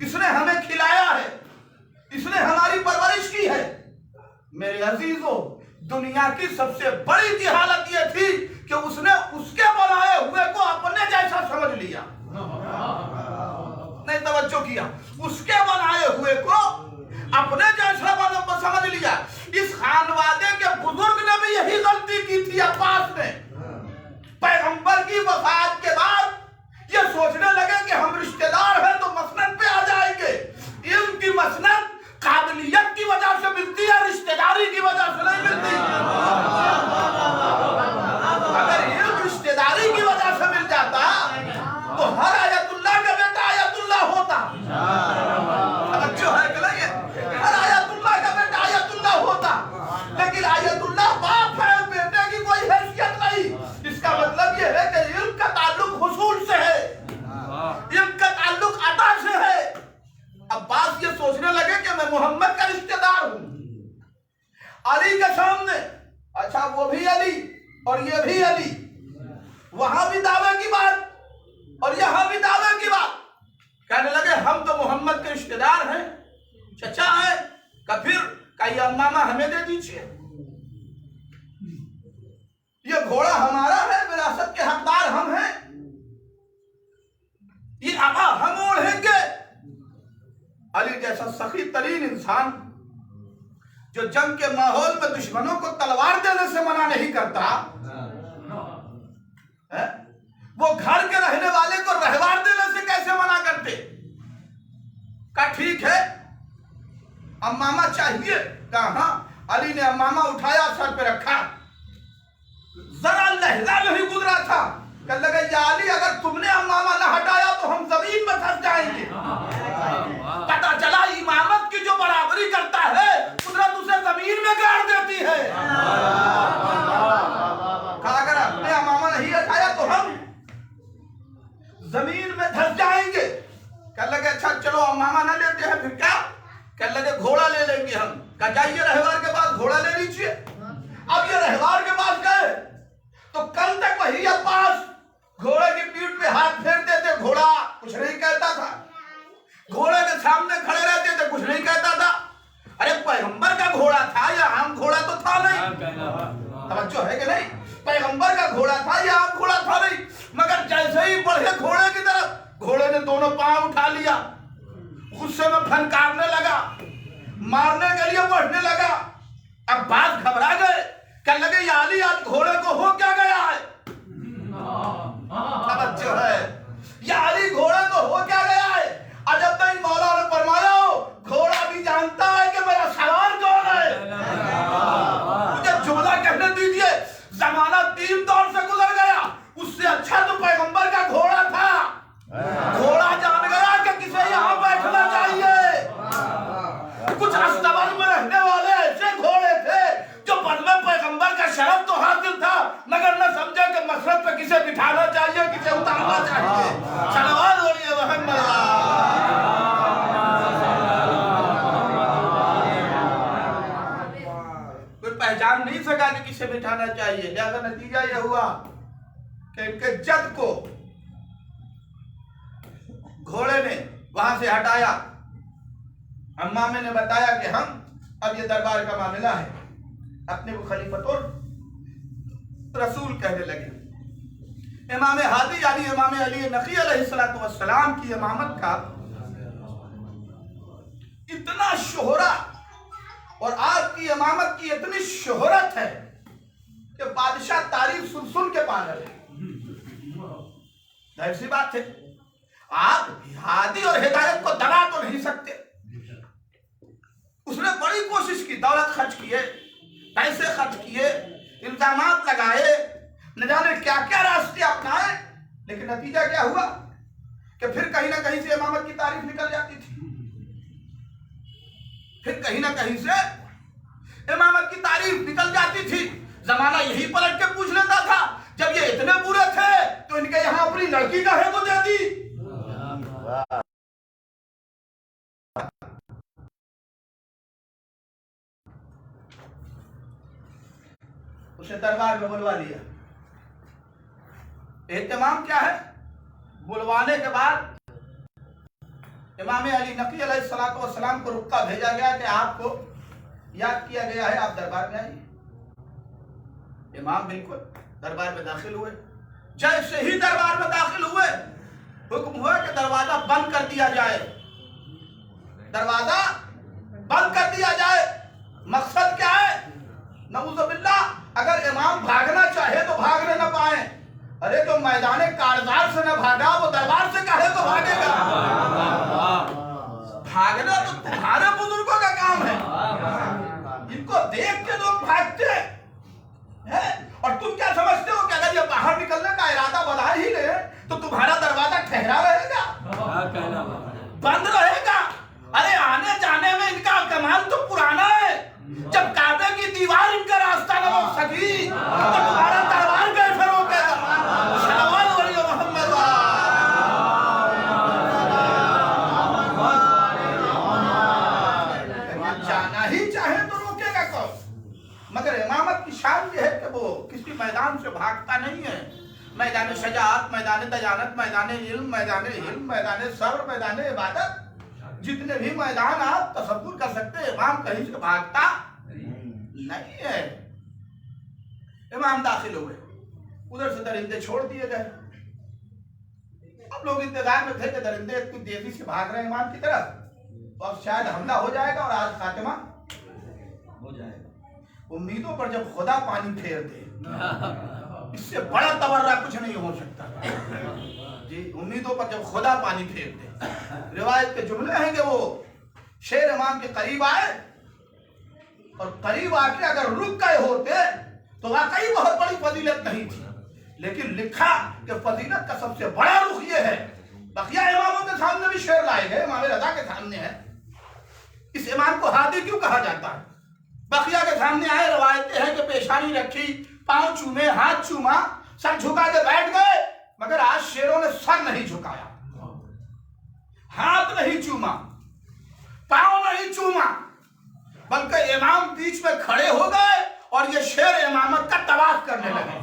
इसने हमें खिलाया है, इसने हमारी परवरिश की है। मेरे अजीजों, दुनिया की सबसे बड़ी जिहालत ये थी कि उसने उसके बनाए हुए को अपने जैसा समझ लिया, नहीं तवज्जो किया, उसके बनाए हुए को अपने जैसा समझ लिया। इस खानवादे के बुजुर्ग ने भी यही गलती की थी अब्बास ने। पैगंबर की वफात के बाद ये सोचने लगे कि हम रिश्तेदार हैं तो मसनद पे आ जाएंगे। इल्म की मसनद काबिलियत की वजह से मिलती है, रिश्तेदारी की वजह से नहीं मिलती। अगर इल्म रिश्तेदारी की वजह से मिल जाता तो हर आयतुल्लाह का बेटा आयतुल्लाह होता। अच्छो है कि नहीं? हर आयतुल्लाह का बेटा आयतुल्लाह होता, लेकिन आयतुल्लाह बाप है, बेटे की कोई हैसियत नहीं। इसका मतलब ये है कि इल्म का ताल्लुक हुसूल से है, इल्म का ताल्लुक अता से है। अब्बास ये सोचने लगे कि मैं मोहम्मद का रिश्तेदार हूं, अली के सामने, अच्छा वो भी अली और ये भी अली, वहां भी दावे की बात और यहां भी दावे की बात। कहने लगे हम तो मोहम्मद के रिश्तेदार हैं, चचा है का, फिर का ये अम्मामा हमें दे दीजिए, ये घोड़ा हमारा है, विरासत के हकदार हम हैं, ये आका हम ओढ़ेंगे। अली जैसा सखी तरीन इंसान जो जंग के माहौल में दुश्मनों को तलवार देने से मना नहीं करता है, वो घर के रहने वाले को रहवार देने से कैसे मना करते? का ठीक है अम्मामा चाहिए, कहा अली ने अम्मामा उठाया, सर पे रखा, जरा लहजा नहीं गुजरा था, कहने लगे या अली अगर तुमने अम्मामा न हटाया तो हम जमीन में धंस जाएंगे। पता चला इमामत की जो बराबरी करता है कुदरत उसे जमीन में गाड़ देती है। कहा अगर अपने अम्मामा नहीं हटाया तो हम जमीन में धंस जाएंगे। कहने लगे अच्छा चलो अम्मामा न लेते हैं, फिर क्या? कहने लगे घोड़ा ले लेंगे हम। कहा जाइए रहवार के पास घोड़ा ले लीजिए। अब ये रहवार के पास गए तो कल तक वही अब्बास घोड़े की पीठ पे हाथ फेरते थे, घोड़ा कुछ नहीं कहता था, घोड़े के सामने खड़े रहते थे, कुछ नहीं कहता था। अरे पैगंबर का घोड़ा था या आम घोड़ा तो था नहीं, तवज्जो है कि नहीं? पैगंबर का घोड़ा था या आम घोड़ा था नहीं, मगर जैसे ही बढ़े घोड़े की तरफ, घोड़े ने दोनों पांव उठा लिया, गुस्से में फनकारने लगा, मारने के लिए बढ़ने लगा। अब्बास घबरा गए, कहने लगे या अली आज घोड़े को हो क्या गया है? तवज्जो है, या अली घोड़े को हो क्या गया है? अजब नहीं, मौला ने फरमाया घोड़ा भी जानता है कि मेरा सवार कौन है। मुझे जुमला कहने दीजिए, जमाना 3 दौर से गुजर गया, उससे अच्छा तो पैगंबर का घोड़ा था। घोड़ा जान गया कि किसे यहाँ बैठना चाहिए। कुछ अस्तबल में रहने वाले ऐसे घोड़े थे जो बदले पैगंबर का शरफ तो हासिल था, मगर न समझे कि मसरत पे किसे बिठाना चाहिए, किसे उतारना चाहिए। सलवात बोलिए मोहम्मद। कोई पहचान नहीं सका कि किसे बिठाना चाहिए। लिहाजा नतीजा यह हुआ कि इनके जद को घोड़े ने वहां से हटाया। अम्मामे ने बताया कि हम अब ये दरबार का मामला है, अपने को खलीफतुर रसूल कहने लगे। इमाम हादी यानी इमाम अली नकी अलैहिस्सलातु वस्सलाम की इमामत का इतना शोहरा और आपकी इमामत की इतनी शोहरत है कि बादशाह तारीफ सुन सुन के पागल है। जाहिर सी बात है, आप हादी और हिदायत को दबा तो नहीं सकते। उसने बड़ी कोशिश की, दौलत खर्च किए, पैसे खर्च किए, इल्जामात लगाए, न जाने क्या क्या रास्ते अपनाए, लेकिन नतीजा क्या हुआ कि फिर कहीं ना कहीं से इमामत की तारीफ निकल जाती थी, फिर कहीं ना कहीं से इमामत की तारीफ निकल जाती थी, जमाना यही पलट के पूछ लेता था जब ये इतने बुरे थे तो इनके यहाँ अपनी लड़की का है तो दे दी। उसे दरबार में बुलवा लिया। एहतमाम क्या है? बुलवाने के बाद इमाम अली नकी अलैहिस्सलातु वस्सलाम को रुक्का भेजा गया कि आपको याद किया गया है, आप दरबार में आइए। इमाम बिल्कुल दरबार में दाखिल हुए। जैसे ही दरबार में दाखिल हुए हुक्म हुआ कि दरवाजा बंद कर दिया जाए, दरवाजा बंद कर दिया जाए। मकसद क्या है? नऊज़ुबिल्लाह, अगर इमाम भागना चाहे तो भागने न पाए। अरे तो मैदान कारजार से न भागा, वो दरबार से काहे को भागेगा? भागना तो तुम्हारे बुजुर्गों का काम है, इनको देख के लोग भागते हैं। और तुम क्या समझते हो कि अगर ये बाहर निकलने का इरादा बना ही ले तो तुम्हारा दरवाजा ठहरा रहेगा, बंद रहेगा? अरे आने जाने में इनका कमाल तो पुराना है। जब काबे की दीवार इनका रास्ता न रोक सकी तो तुम्हारा दरबार कैसे रोकेगा? सल्लल्लाहु अलैहि मोहम्मद जाना ही चाहे तो रोकेगा कौन? मगर इमामत की शान ये है कि वो किसी मैदान से भागता नहीं है। मैदान शजाअत, मैदान दयानत, मैदान इल्म, मैदान हिल्म, मैदान सब्र, मैदान इबादत, जितने भी मैदान आप तसव्वुर कर सकते हैं, इमाम कहीं से भागता नहीं है। इमाम दाखिल हुए, उधर से दरिंदे छोड़ दिए गए। अब लोग इंतजार में थे कि दरिंदे इतनी तेजी से भाग रहे हैं इमाम की तरफ, तो अब शायद हमला हो जाएगा और आज खातिमा हो जाएगा। उम्मीदों पर जब खुदा पानी फेर दे, इससे बड़ा तवर्रा कुछ नहीं हो सकता जी। उम्मीदों पर जब खुदा पानी फेर दे। रिवायत के जुमले हैं कि वो शेर इमाम के करीब आए और करीब आके अगर रुक गए होते तो वाकई बहुत बड़ी फजीलत नहीं थी, लेकिन लिखा कि फजीलत का सबसे बड़ा रुख ये है। बकिया इमामों के सामने भी शेर लाए गए, इमाम रज़ा के सामने है। इस इमाम को हादी क्यों कहा जाता है? बकिया के सामने आए, रवायतें हैं कि पेशानी रखी, पांव चूमे, हाथ चूमा, सर झुका के बैठ गए। मगर आज शेरों ने सर नहीं झुकाया, हाथ नहीं चूमा, पांव नहीं चूमा, बल्कि इमाम बीच में खड़े हो गए और ये शेर इमामत का तवाफ करने लगे।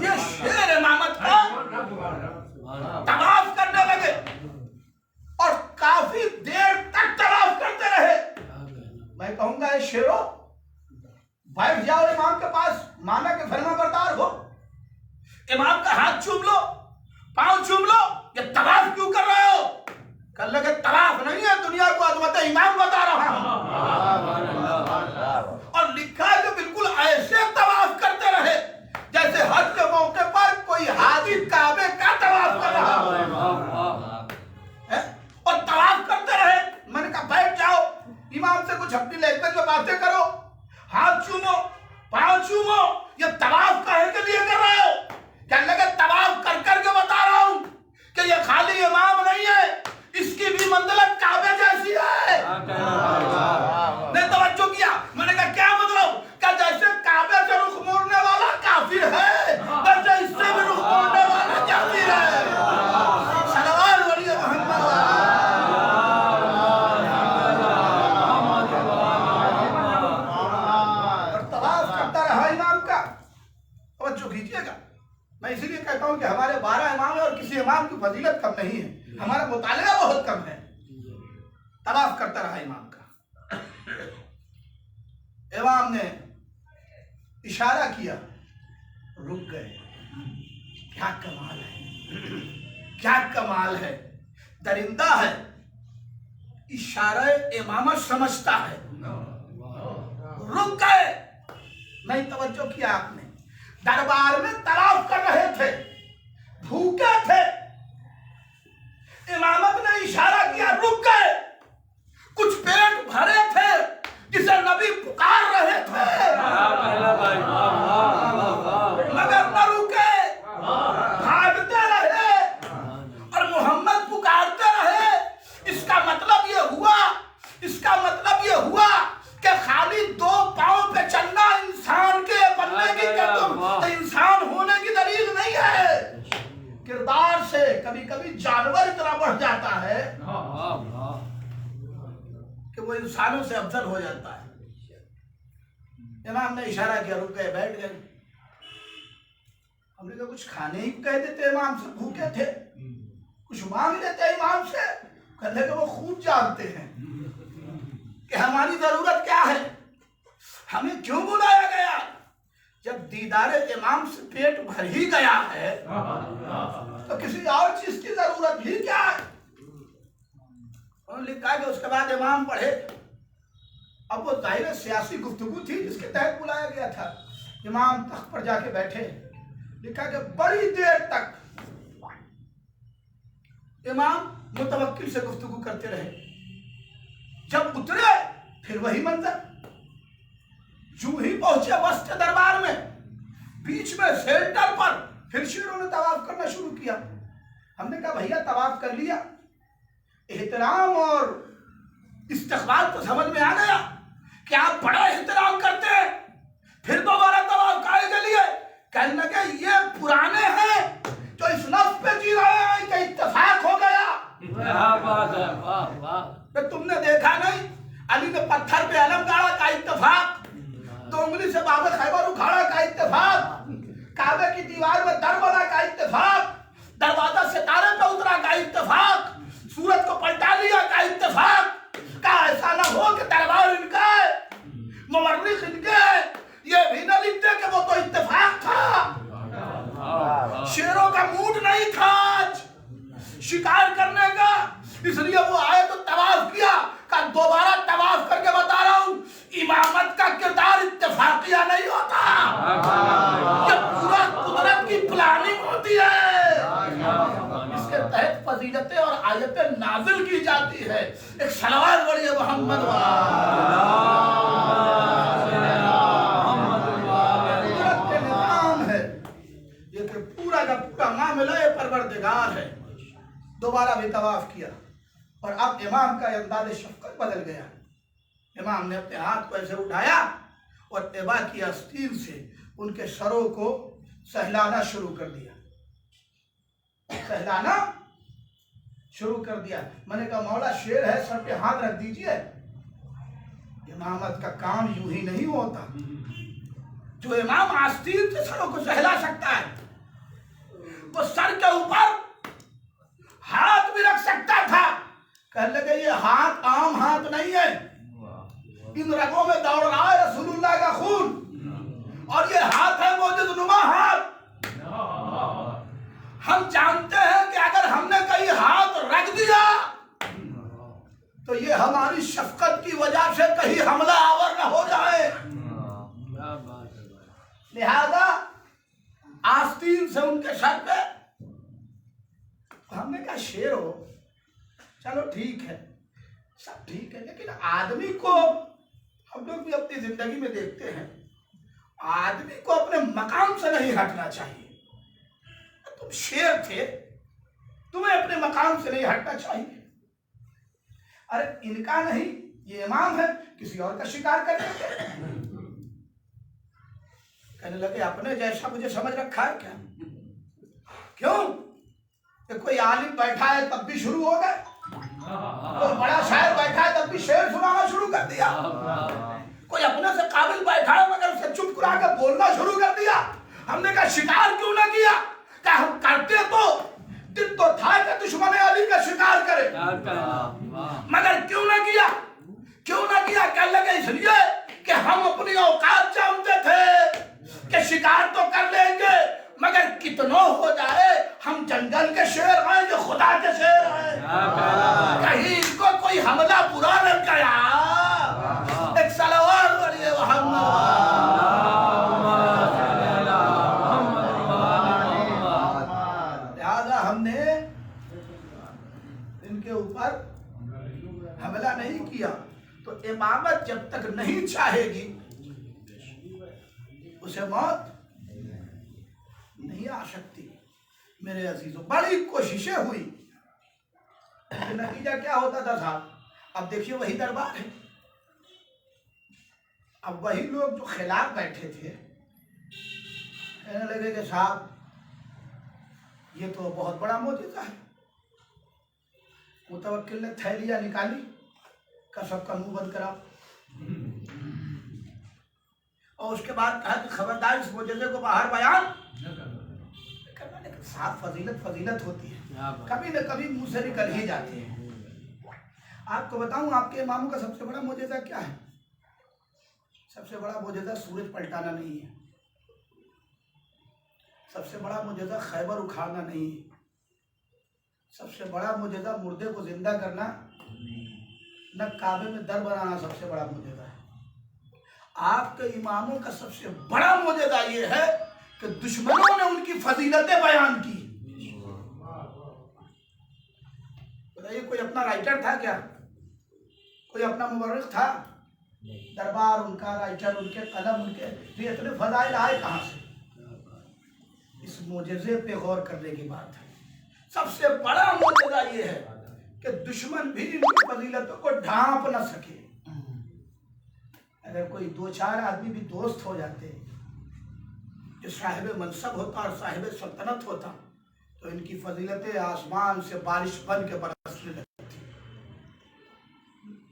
ये शेर इमामत का तवाफ करने लगे और काफी देर तक तवाफ करते रहे। मैं कहूंगा ये शेरों, बैठ जाओ इमाम के पास, माना के फरमा बरदार हो, इमाम का हाथ चूम लो, पांव चूम लो, ये तवाफ क्यों कर रहे हो? कर लगे तवाफ नहीं है, दुनिया को अजमत इमाम बता रहा हूं। और लिखा है कि बिल्कुल ऐसे तवाफ करते रहे जैसे हज के मौके पर कोई हाजी काबे का तवाफ कर रहा है। और तवाफ करते रहे। मैंने कहा बैठ जाओ, इमाम से कुछ अपनी लैंग्वेज में बातें करो, हाथ चूमो, पांव चूमो, ये तवाफ काहे के लिए कर रहे हो? कहने लगे तवाफ कर करके बता रहा हूं कि ये खाली इमाम नहीं है, इसकी भी मंजिलत काबे जैसी है। ने तवज्जो किया। मैंने कहा क्या मतलब? क्या जैसे काबे से रुख मोड़ने वाला काफिर है, वैसे इससे भी रुख मोड़ने वाला काफिर है। सल्लल्लाहु अलैहि मोहम्मद। और तवाफ करता रहा इमाम का। तवज्जो कीजिएगा, मैं इसीलिए कहता हूं कि हमारे 12 इमाम है और किसी इमाम की फजीलत कम नहीं है, हमारा मुतालिया बहुत कम है। तवाफ करता रहा इमाम का। इमाम ने इशारा किया, रुक गए। क्या कमाल है, क्या कमाल है। दरिंदा है, इशारा इमामत समझता है। रुक गए। नहीं तवज्जो किया आपने? दरबार में तवाफ कर रहे थे, भूखे थे, इमामत ने इशारा किया, रुक गए। कुछ पेट भरे थे जिसे नबी पुकार रहे थे, मगर न रुके, भागते रहे और मोहम्मद पुकारते रहे। इसका मतलब ये हुआ कभी कभी जानवर इतना बढ़ जाता है कि वो इंसानों से अफजल हो जाता है। इमाम ने इशारा किया, रुक गए, बैठ गए। हमने कहा कुछ खाने ही कह देते, इमाम से भूखे थे, कुछ मांग लेते इमाम से। कहने कि वो खूब जानते हैं कि हमारी जरूरत क्या है, हमें क्यों बुलाया गया। जब दीदारे इमाम से पेट भर ही गया है तो किसी और चीज की जरूरत ही क्या है। उन्होंने लिखा कि उसके बाद इमाम पढ़े। अब वो जाहिर सियासी गुफ्तगू थी जिसके तहत बुलाया गया था। इमाम तख्त पर जाके बैठे। लिखा कि बड़ी देर तक इमाम मुतवक्किल से गुफ्तगू करते रहे। जब उतरे फिर वही मंजर। यूं ही पहुंचे वस्त दरबार में, बीच में सेंटर पर फिर शेरों ने तवाफ करना शुरू किया। हमने कहा भैया तवाफ कर लिया, एहतराम और इस्तकबाल तो समझ में आ गया कि आप बड़ा एहतराम करते हैं, फिर दोबारा तवाफ काहे के लिए। कहने लगे ये पुराने हैं जो इस लफ्ज पे जी रहे हैं कि इत्तेफाक हो गया। तो तुमने देखा नहीं अली ने पत्थर पे अलम गाड़ा का इत्तेफाक, तो उंगली से बाबे खैबर उखाड़ा का इत्तेफाक, काबे की दीवार में दर बना का इत्तेफाक, दरवाजा सितारे पे उतरा का इत्तेफाक, सूरज को पलटा लिया का इत्तेफाक। का ऐसा ना हो कि दरबार इनका है, मुवर्रिख इनके, ये भी ना लिखते कि वो तो इत्तेफाक था। शेरों का मूड नहीं था आज शिकार करने का, इसलिए वो आए तो तवाफ किया। का दोबारा तवाफ करके बता रहा हूं, इमामत का किरदार इत्तेफाकिया नहीं होता, ये पूरा कुदरत की प्लानिंग होती है। इसके तहत फजीलतें और आयतें नाजिल की जाती है। एक सलवात पढ़िए मोहम्मद कुदरत के निजाम है ये कि पूरा का पूरा मामला ये परवरदिगार है। दोबारा भी तवाफ किया और अब इमाम का अंदाज़ शफ़क़त बदल गया। इमाम ने अपने हाथ को ऐसे उठाया और तबा की आस्तीन से उनके सरों को सहलाना शुरू कर दिया। सहलाना शुरू कर दिया। मैंने कहा मौला शेर है, सर पे हाथ रख दीजिए। इमामत का काम यूं ही नहीं होता। जो इमाम आस्तीन से सरों को सहला सकता है वो सर के ऊपर हाथ भी रख सकता था। कहने लगे ये हाथ आम हाथ नहीं है, इन रगों में दौड़ रहा है रसूलुल्लाह का खून, और ये हाथ है मौजूद नुमा हाथ। हम जानते हैं कि अगर हमने कहीं हाथ रख दिया तो ये हमारी शफकत की वजह से कहीं हमला आवर न हो जाए। लिहाजा आस्तीन से उनके सर पे, हमने कहा शेर हो, चलो ठीक है, सब ठीक है, लेकिन आदमी को हम लोग भी अपनी जिंदगी में देखते हैं, आदमी को अपने मकाम से नहीं हटना चाहिए। तुम शेर थे, तुम्हें अपने मकाम से नहीं हटना चाहिए। अरे इनका नहीं, ये इमाम है, किसी और का शिकार कर देते। कहने लगे अपने जैसा मुझे समझ रखा है क्या? क्यों? कि कोई आलिम बैठा है तब भी शुरू हो गए, कोई बड़ा शायर बैठा है तब भी शेर सुनाना शुरू कर दिया, कोई अपने से काबिल बैठा है मगर उसे चुप करा कर बोलना शुरू कर दिया। हमने कहा शिकार क्यों ना किया? क्या हम करते तो दिन तो था कि दुश्मन अली का शिकार करे, मगर क्यों ना किया? क्यों ना किया? कहने लगे इसलिए कि हम अपनी औकात जानते थे कि शिकार तो कर लेंगे मगर कितनों हो जाए, हम जंगल के शेर हैं जो खुदा के शेर हैं, कहीं इनको कोई हमला बुरा न गया। एक सलवात पढ़िए लिहाजा हमने इनके ऊपर हमला नहीं किया। तो इमामत जब तक नहीं चाहेगी उसे मौत नहीं आ सकती। मेरे अजीजों, बड़ी कोशिशें हुई, नतीजा क्या होता था साहब? अब देखिए वही दरबार है, अब वही लोग जो खिलाफ बैठे थे कहने लगे कि साहब یہ تو بہت بڑا معجزہ ہے. متوکل نے تھیلیاں نکالی کہ سب کا منہ بند کراؤ اور اس کے بعد کہا کہ خبردار اس معجزے کو باہر بیان کرنا. لیکن صاحب فضیلت ہوتی ہے کبھی نہ کبھی منہ سے نکل ہی جاتی ہے. آپ کو بتاؤں آپ کے اماموں کا سب سے بڑا معجزہ کیا ہے؟ سب سے بڑا معجزہ سورج پلٹانا نہیں ہے. سب سے بڑا معجزہ خیبر اکھاڑنا نہیں ہے. سب سے بڑا معجزہ مردے کو زندہ کرنا نہ کعبے میں در بنانا سب سے بڑا معجزہ ہے. آپ کے اماموں کا سب سے بڑا معجزہ یہ ہے کہ دشمنوں نے ان کی فضیلتیں بیان کی. بتائیے کوئی اپنا رائٹر تھا کیا؟ کوئی اپنا مورخ تھا؟ دربار ان کا، رائٹر ان کے، قلم ان کے، یہ اتنے فضائل آئے کہاں سے؟ اس معجزے پہ غور کرنے کی بات ہے. سب سے بڑا معجزہ یہ ہے کہ دشمن بھی ان کی فضیلتوں کو ڈھانپ نہ سکے. اگر کوئی دو چار آدمی بھی دوست ہو جاتے جو صاحب منصب ہوتا اور صاحب سلطنت ہوتا تو ان کی فضیلتیں آسمان سے بارش بن کے برسنے لگتی.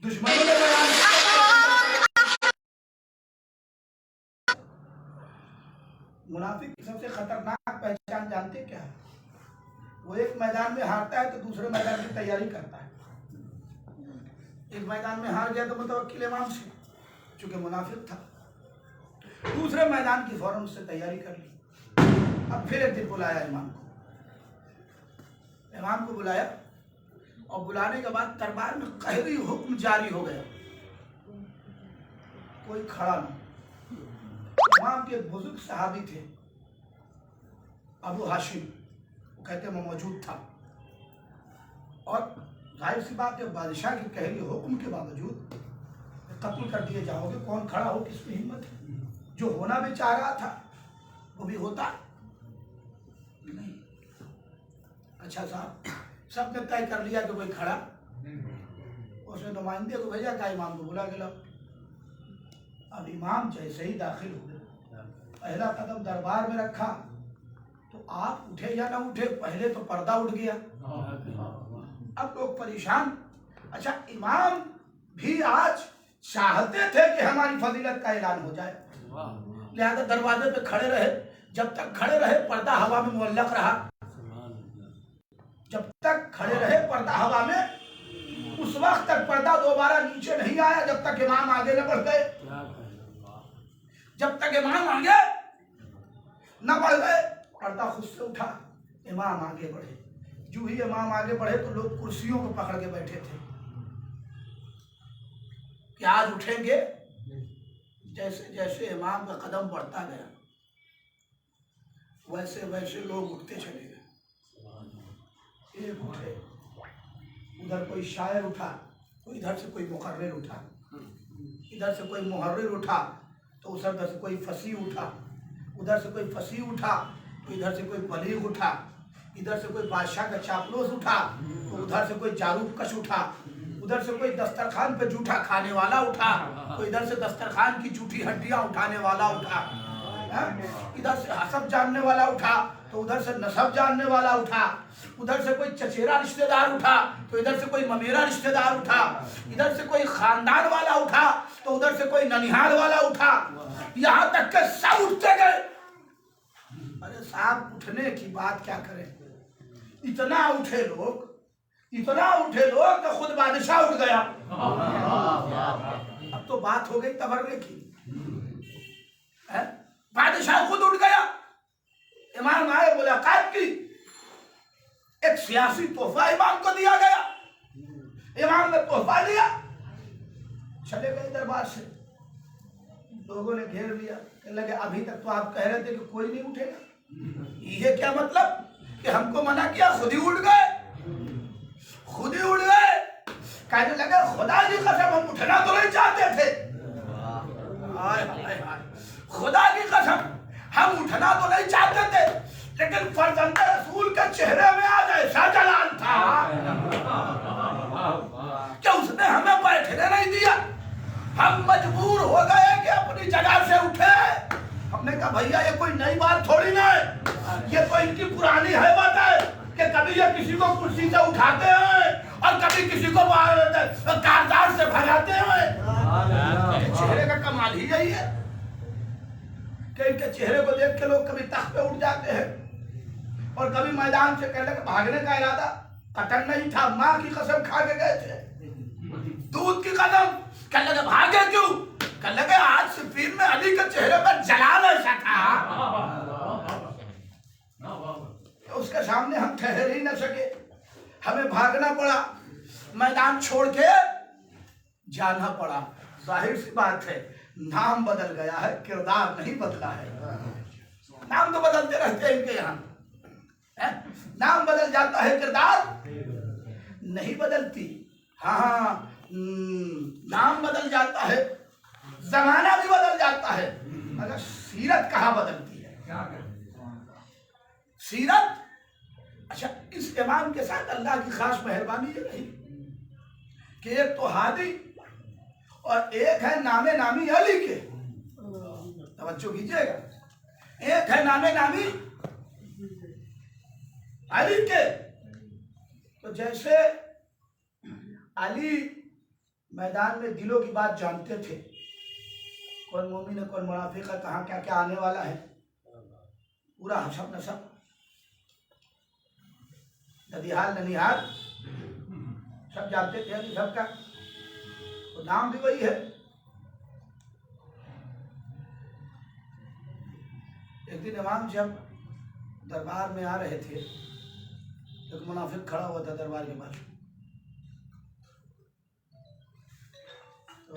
دشمنوں نے بیان منافق کی سب سے خطرناک پہچان جانتے کیا ہے؟ وہ ایک میدان میں ہارتا ہے تو دوسرے میدان کی تیاری کرتا ہے. ایک میدان میں ہار گیا تو متوکل امام سے، چونکہ منافق تھا. دوسرے میدان کی فوراً سے تیاری کر لی. اب پھر ایک دن بلایا امام کو بلایا اور بلانے کے بعد دربار میں قہری حکم جاری ہو گیا. کوئی کھڑا نہیں. امام کے ایک بزرگ صحابی تھے ابو ہاشم، وہ کہتے ہیں میں موجود تھا. اور ظاہر سی بات ہے بادشاہ کے قہری حکم کے باوجود قتل کر دیے جاؤ گے. کون کھڑا ہو، کس میں ہمت ہے؟ جو ہونا بھی چاہ رہا تھا وہ بھی ہوتا نہیں. اچھا صاحب، سب نے طے کر لیا کہ کوئی کھڑا. اس نے نمائندے کو بھیجا کہ امام کو بلا کے لاؤ. اب امام جیسے ہی داخل ہوئے، پہلا قدم دربار میں رکھا تو آپ اٹھے یا نہ اٹھے، پہلے تو پردہ اٹھ گیا. اب لوگ پریشان. اچھا امام بھی آج چاہتے تھے کہ ہماری فضیلت کا اعلان ہو جائے، لہذا دروازے پہ کھڑے رہے. جب تک کھڑے رہے پردہ ہوا میں معلق رہا. جب تک کھڑے رہے پردہ ہوا میں، اس وقت تک پردہ دوبارہ نیچے نہیں آیا جب تک امام آگے نہ بڑھ گئے. جب تک امام آگے نہ بڑھ گئے پردہ خود سے اٹھا، امام آگے بڑھے. جو ہی امام آگے بڑھے تو لوگ کرسیوں کو پکڑ کے بیٹھے تھے کہ آج اٹھیں گے. جیسے جیسے امام کا قدم بڑھتا گیا ویسے ویسے لوگ اٹھتے چلے گئے. ایک اٹھے، ادھر کوئی شاعر اٹھا تو ادھر سے کوئی مقرر اٹھا، ادھر سے کوئی محرر اٹھا تو ادھر سے کوئی فصیح اٹھا، ادھر سے کوئی فصیح اٹھا تو ادھر سے کوئی بلیغ اٹھا، ادھر سے کوئی بادشاہ کا چاپلوس اٹھا تو ادھر سے کوئی جاروب کش اٹھا، ادھر سے کوئی دسترخوان پہ جھوٹا کھانے والا اٹھا تو ادھر سے دسترخوان کی جھوٹی ہڈیاں اٹھانے والا اٹھا. ادھر سے حسب جاننے والا اٹھا تو ادھر سے نسب جاننے والا اٹھا. ادھر سے کوئی چچیرا رشتہ دار اٹھا تو ادھر سے کوئی ممیرا رشتہ دار اٹھا. ادھر سے کوئی خاندان والا اٹھا تو ادھر سے کوئی ننیہال والا اٹھا. یہاں تک کہ سب اٹھتے گئے. ارے صاحب اٹھنے کی بات کیا کریں، اتنا اٹھے لوگ کہ خود بادشاہ اٹھ گیا. اب تو بات ہو گئی تبرے کی. بادشاہ خود اٹھ گیا. امام آئے، ملاقات کی. ایک سیاسی تحفہ امام کو دیا گیا. امام نے تحفہ لیا، چلے گئے دربار سے. لوگوں نے گھیر لیا، کہنے لگے ابھی تک تو آپ کہہ رہے تھے کہ کوئی نہیں اٹھے گا. یہ کیا مطلب کہ ہم کو منع کیا، خود ہی اٹھ گئے. کہنے لگے خدا کی قسم ہم اٹھنا تو نہیں چاہتے تھے. خدا کی قسم ہم اٹھنا تو نہیں چاہتے تھے، لیکن فرزند رسول کے چہرے میں آج ایسا جلال تھا کہ اس نے ہمیں بیٹھنے نہیں دیا. ہم مجبور ہو گئے کہ اپنی جگہ سے اٹھے. ہم نے کہا بھیا یہ کوئی نئی بات تھوڑی نہ ہے، یہ تو ان کی پرانی حیبت ہے. कभी ये किसी को कुर्सी से उठाते हैं और कभी किसी को कारदार से भगाते हैं। चेहरे का कमाल ही यही है कि इनके चेहरे को देख के लोग कभी तख्त पे उठ जाते हैं और कभी मैदान से कहने का भागने का इरादा कतन नहीं था, माँ की कसम खा के गए थे, दूध की कसम। कहने लगे भागे क्यों? कहने लगे आज सिफीन में अली के चेहरे पर जलाल ऐसा था उसके सामने हम ठहर ही न सके, हमें भागना पड़ा, मैदान छोड़ के जाना पड़ा। जाहिर सी बात है नाम बदल गया है, किरदार नहीं बदला है। नाम तो बदलते रहते हैं इनके यहाँ, नाम बदल जाता है, किरदार नहीं बदलती। हाँ, नाम बदल जाता है, जमाना भी बदल जाता है, मगर सीरत कहाँ बदलती है? सीरत। अच्छा, इस इमाम के साथ अल्लाह की खास मेहरबानी ये रही कि एक तो हादी और एक है नामे नामी अली के। तवज्जो कीजिएगा, एक है नामे नामी अली के। तो जैसे अली मैदान में दिलों की बात जानते थे, कौन मोमिन है कौन मुनाफिक है, कहाँ क्या क्या आने वाला है, पूरा हसब नसब नदिहाल ननिहाल सब जानते थे अली सबका, तो नाम भी वही है। एक दिन इमाम जब दरबार में आ रहे थे, एक मुनाफिक खड़ा हुआ था दरबार के पास, तो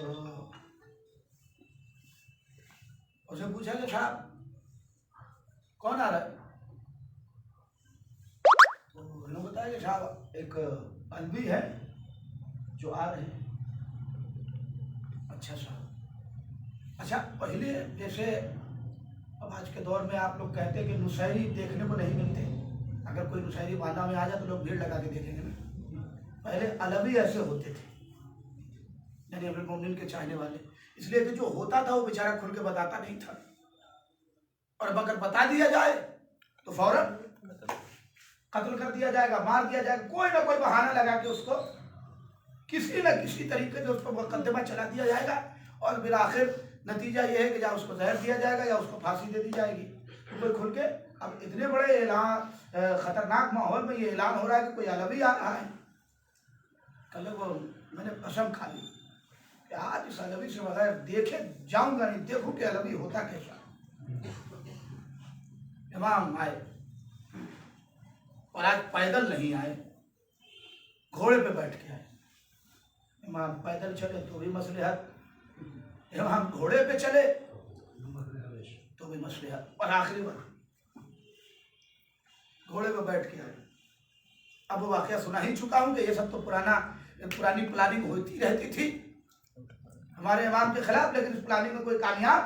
उसे पूछा कि साहब कौन आ रहा है? तो उन्होंने बताया कि साहब एक अलवी है जो आ रहे हैं। अच्छा साहब, अच्छा पहले जैसे अब आज के दौर में आप लोग कहते हैं कि नुसैरी देखने को नहीं मिलते, अगर कोई नुसैरी बांदा में आ जाए तो लोग भीड़ लगा के देखेंगे ना। पहले अलवी ऐसे होते थे, यानी अपने मोमिन के चाहने वाले, इसलिए कि जो होता था वो बेचारा खुल के बताता नहीं था, और अब अगर बता दिया जाए तो फौरन कत्ल कर दिया जाएगा, मार दिया जाएगा, कोई ना कोई बहाना लगा के उसको किसी न किसी तरीके से उसको मुकदमा चला दिया जाएगा, और फिर आखिर नतीजा ये है कि या उसको जहर दिया जाएगा या उसको फांसी दे दी जाएगी। तो कोई खुल के अब इतने बड़े ऐलान, खतरनाक माहौल में ये ऐलान हो रहा है कि कोई अलवी आ रहा है। कल वो मैंने कसम खा ली कि आज इस अलवी से बगैर देखे जाऊंगा नहीं, देखूं कि अलवी होता कैसा। इमाम आए और आज पैदल नहीं आए, घोड़े पे बैठ के आए। इमाम पैदल चले तो भी मसलहत, इमाम घोड़े पे चले तो भी मसलहत, और आखिरी बार घोड़े पे बैठ के आए। अब वो वाकया सुना ही चुका हूं कि ये सब तो पुरानी प्लानिंग होती रहती थी हमारे इमाम के खिलाफ, लेकिन इस प्लानिंग में कोई कामयाब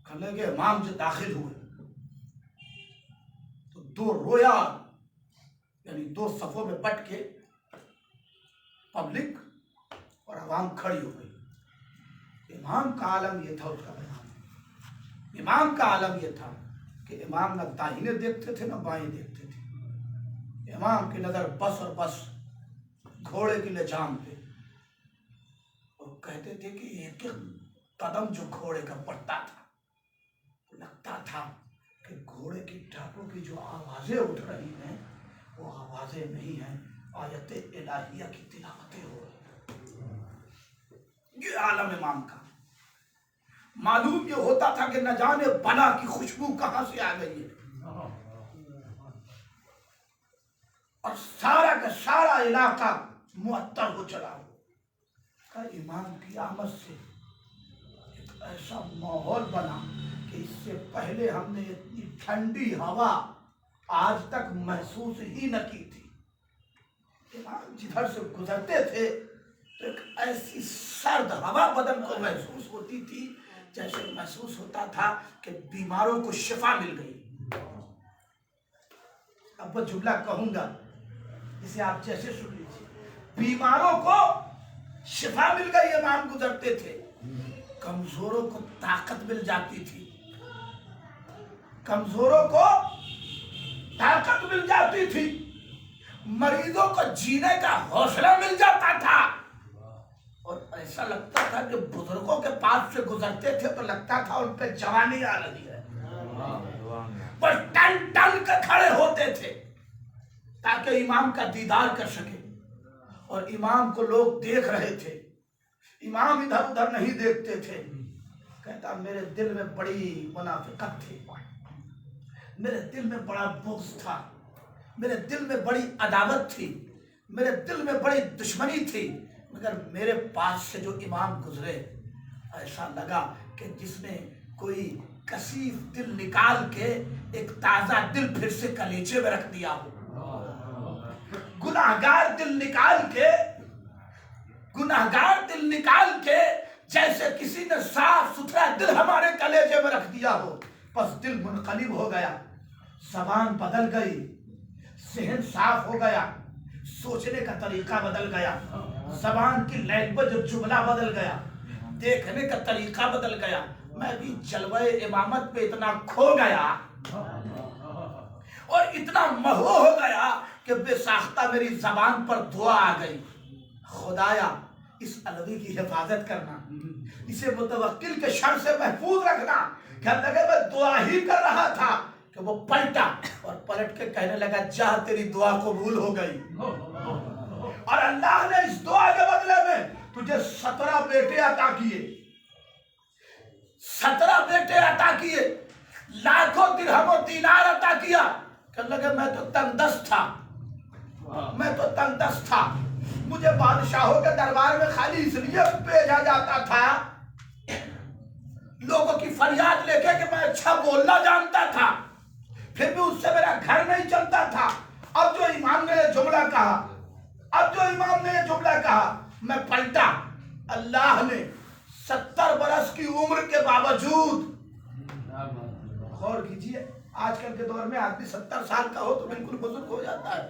करने के इमाम जो दाखिल हुए तो दो रोया, यानी दो सफों में बट के पब्लिक और आवाम खड़ी हो गई। इमाम का आलम ये था, उसका बयान, इमाम का आलम ये था कि इमाम न दाहिने देखते थे न बाएं देखते थे, इमाम की नजर बस और बस घोड़े की लजाम पे। वो कहते थे कि एक एक कदम जो घोड़े का पड़ता था लगता था कि घोड़े की टापों की जो आवाजें उठ रही हैं वो आवाजें नहीं हैं, आयते इलाहिया की तिलावतें हो रही। ये आलम इमाम का। मालूम ये होता था कि न जाने बला की खुशबू कहां से आ गई है, और सारा का सारा इलाका मुअत्तर हो चला। इमाम की आमद से एक ऐसा माहौल बना कि इससे पहले हमने इतनी ठंडी हवा आज तक महसूस ही न की थी। इमाम जिधर से गुजरते थे तो एक ऐसी सर्द हवा बदन को महसूस होती थी, जैसे महसूस होता था कि बीमारों को शिफा मिल गई। अब वो जुमला कहूंगा जिसे आप जैसे सुन लीजिए, बीमारों को शिफा मिल गई। इमाम गुजरते थे, कमजोरों को ताकत मिल जाती थी, कमजोरों को طاقت مل جاتی تھی، مریضوں کو جینے کا حوصلہ مل جاتا تھا، اور ایسا لگتا تھا کہ بزرگوں کے پاس سے گزرتے تھے تو لگتا تھا ان پہ جوانی آ رہی ہے، بس ٹن ٹن کے کھڑے ہوتے تھے تاکہ امام کا دیدار کر سکے، اور امام کو لوگ دیکھ رہے تھے، امام ادھر ادھر نہیں دیکھتے تھے۔ کہتا میرے دل میں بڑی منافقت تھی، میرے دل میں بڑا بغض تھا، میرے دل میں بڑی عداوت تھی، میرے دل میں بڑی دشمنی تھی، مگر میرے پاس سے جو امام گزرے ایسا لگا کہ جس نے کوئی کثیف دل نکال کے ایک تازہ دل پھر سے کلیجے میں رکھ دیا ہو، گناہگار دل نکال کے جیسے کسی نے صاف ستھرا دل ہمارے کلیجے میں رکھ دیا ہو، بس دل منقلب ہو گیا، زبان بدل گئی، ذہن صاف ہو گیا، سوچنے کا طریقہ بدل گیا، زبان کی لینگویج جملہ بدل گیا، دیکھنے کا طریقہ بدل گیا، میں بھی جلوہ امامت پہ اتنا کھو گیا اور اتنا مہو ہو گیا کہ بے ساختہ میری زبان پر دعا آ گئی، خدایا اس علوی کی حفاظت کرنا، اسے متوکل کے شر سے محفوظ رکھنا۔ کہنے لگے میں دعا ہی کر رہا تھا کہ وہ پلٹا اور پلٹ کے کہنے لگا جا تیری دعا قبول ہو گئی، اور اللہ نے اس دعا کے بدلے میں تجھے 17 بیٹے عطا کیے، 17 بیٹے عطا کیے، لاکھوں درہم و دینار عطا کیا۔ کہنے لگے میں تو تنگ دست تھا، مجھے بادشاہوں کے دربار میں خالی اس لیے بھیجا جاتا تھا لوگوں کی فریاد لے کے کہ میں اچھا بولنا جانتا تھا، پھر بھی اس سے میرا گھر نہیں چلتا تھا۔ اب جو امام نے یہ جملہ کہا میں پلٹا، اللہ نے 70 برس کی عمر کے باوجود، غور کیجئے آج کل کے دور میں آدمی 70 سال کا ہو تو بالکل بزرگ ہو جاتا ہے،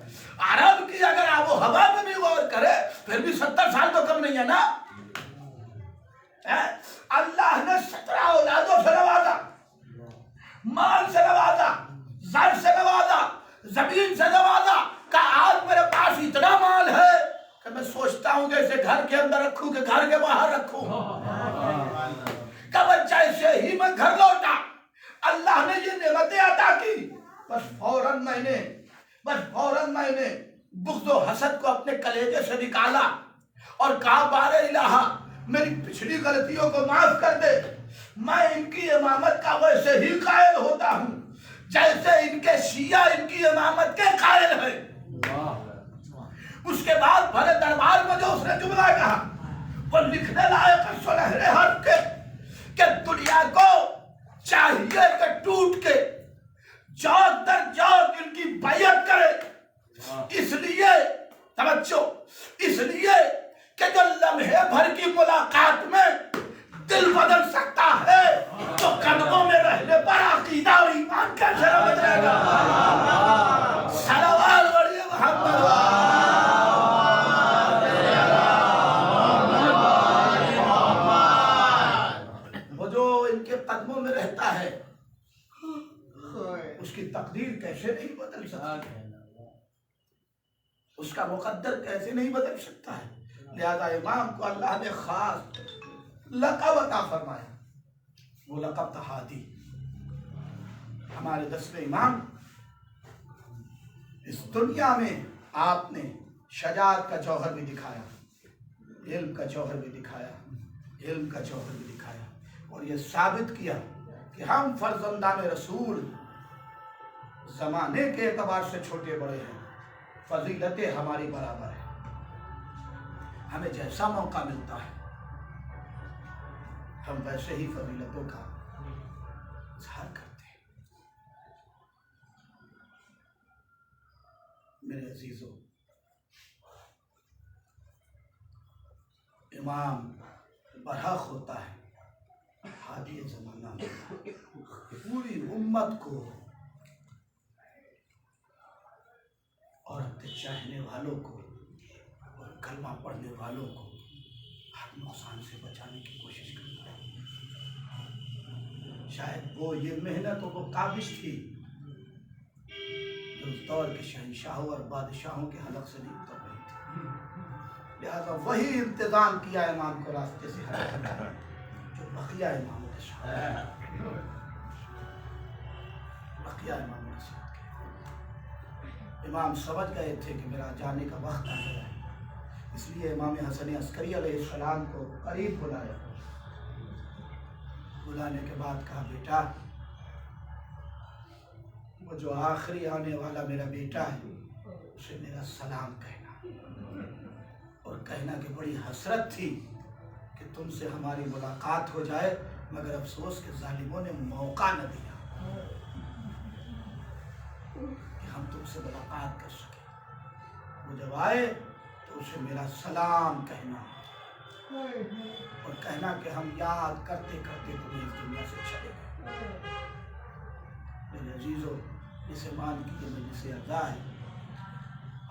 عرب کی اگر آب و ہوا میں بھی غور کرے پھر بھی 70 سال تو کم نہیں ہے نا۔ اللہ نے 17 اولادوں سے نوازا، مال سے نوازا، زر سے نوازا، زمین سے نوازا، کہ آج میرے پاس اتنا مال ہے کہ میں سوچتا ہوں کہ اسے گھر کے اندر رکھوں کہ گھر کے باہر رکھوں، کہ جیسے ہی میں گھر لوٹا اللہ نے یہ نعمتیں عطا کی، بس فوراً میں نے بغض و حسد کو اپنے کلیجے سے نکالا اور کہا بار الہ میری پچھلی غلطیوں کو معاف کر دے، میں ان کی امامت کا ویسے ہی قائل ہوتا ہوں جیسے ان کے شیعہ ان کی امامت کے قائل ہیں۔ اس کے بعد بھلے دربار میں جو اس نے جملہ کہا وہ لکھنے لائق سنہرے حق کے کہ دنیا کو چاہیے کہ ٹوٹ کے جوک در جوک ان کی بیعت کرے، اس لیے توجہ، اس لیے کہ جو لمحے بھر کی ملاقات میں دل بدل سکتا ہے تو قدموں میں رہنے پر عقیدہ اور ایمان کیسے نہ بدلے گا۔ صلوات پڑھیے محمد۔ وہ جو ان کے قدموں میں رہتا ہے اس کی تقدیر کیسے نہیں بدل سکتا، اس کا مقدر کیسے نہیں بدل سکتا ہے۔ لہذا امام کو اللہ نے خاص لقب عطا فرمایا، وہ لقب تھا ہادی۔ ہمارے 10ویں امام، اس دنیا میں آپ نے شجاعت کا جوہر بھی دکھایا، علم کا جوہر بھی دکھایا، اور یہ ثابت کیا کہ ہم فرزندان رسول زمانے کے اعتبار سے چھوٹے بڑے ہیں، فضیلتیں ہماری برابر ہیں، ہمیں جیسا موقع ملتا ہے ہم ویسے ہی فضیلتوں کا اظہار کرتے ہیں۔ میرے عزیزو، امام برحق ہوتا ہے، ہادی زمانہ ہوتا ہے، پوری امت کو اور اپنے چاہنے والوں کو اور کلمہ پڑھنے والوں کو ہر نقصان سے بچانے کی کوشش کرتا ہے۔ شاید وہ یہ محنت و وہ کاوش تھی جو दौर के शहंशाहों और बादशाहों के हलक से नहीं उतर रही थी। लिहाजा वही इंतजाम किया इमाम को रास्ते से हटाया जो बकिया इमामों के साथ बकिया इमामों के साथ। इमाम समझ गए थे कि मेरा जाने का वक्त आ गया है, इसलिए इमाम हसन अस्करी अलैहिस्सलाम को करीब बुलाया। बुलाने के बाद कहा, बेटा वो जो आखिरी आने वाला मेरा बेटा है उसे मेरा सलाम कहना, और कहना कि बड़ी हसरत थी कि तुमसे हमारी मुलाकात हो जाए, मगर अफसोस के जालिमों ने मौका न दिया कि हम तुमसे मुलाकात कर सके। वो जब आए तो उसे मेरा सलाम कहना और कहना कि हम याद करते करते तुम्हें इस दुनिया से चले गए। मेरे अजीजों, इसे मान कीजिए मजलिस अज़ा है,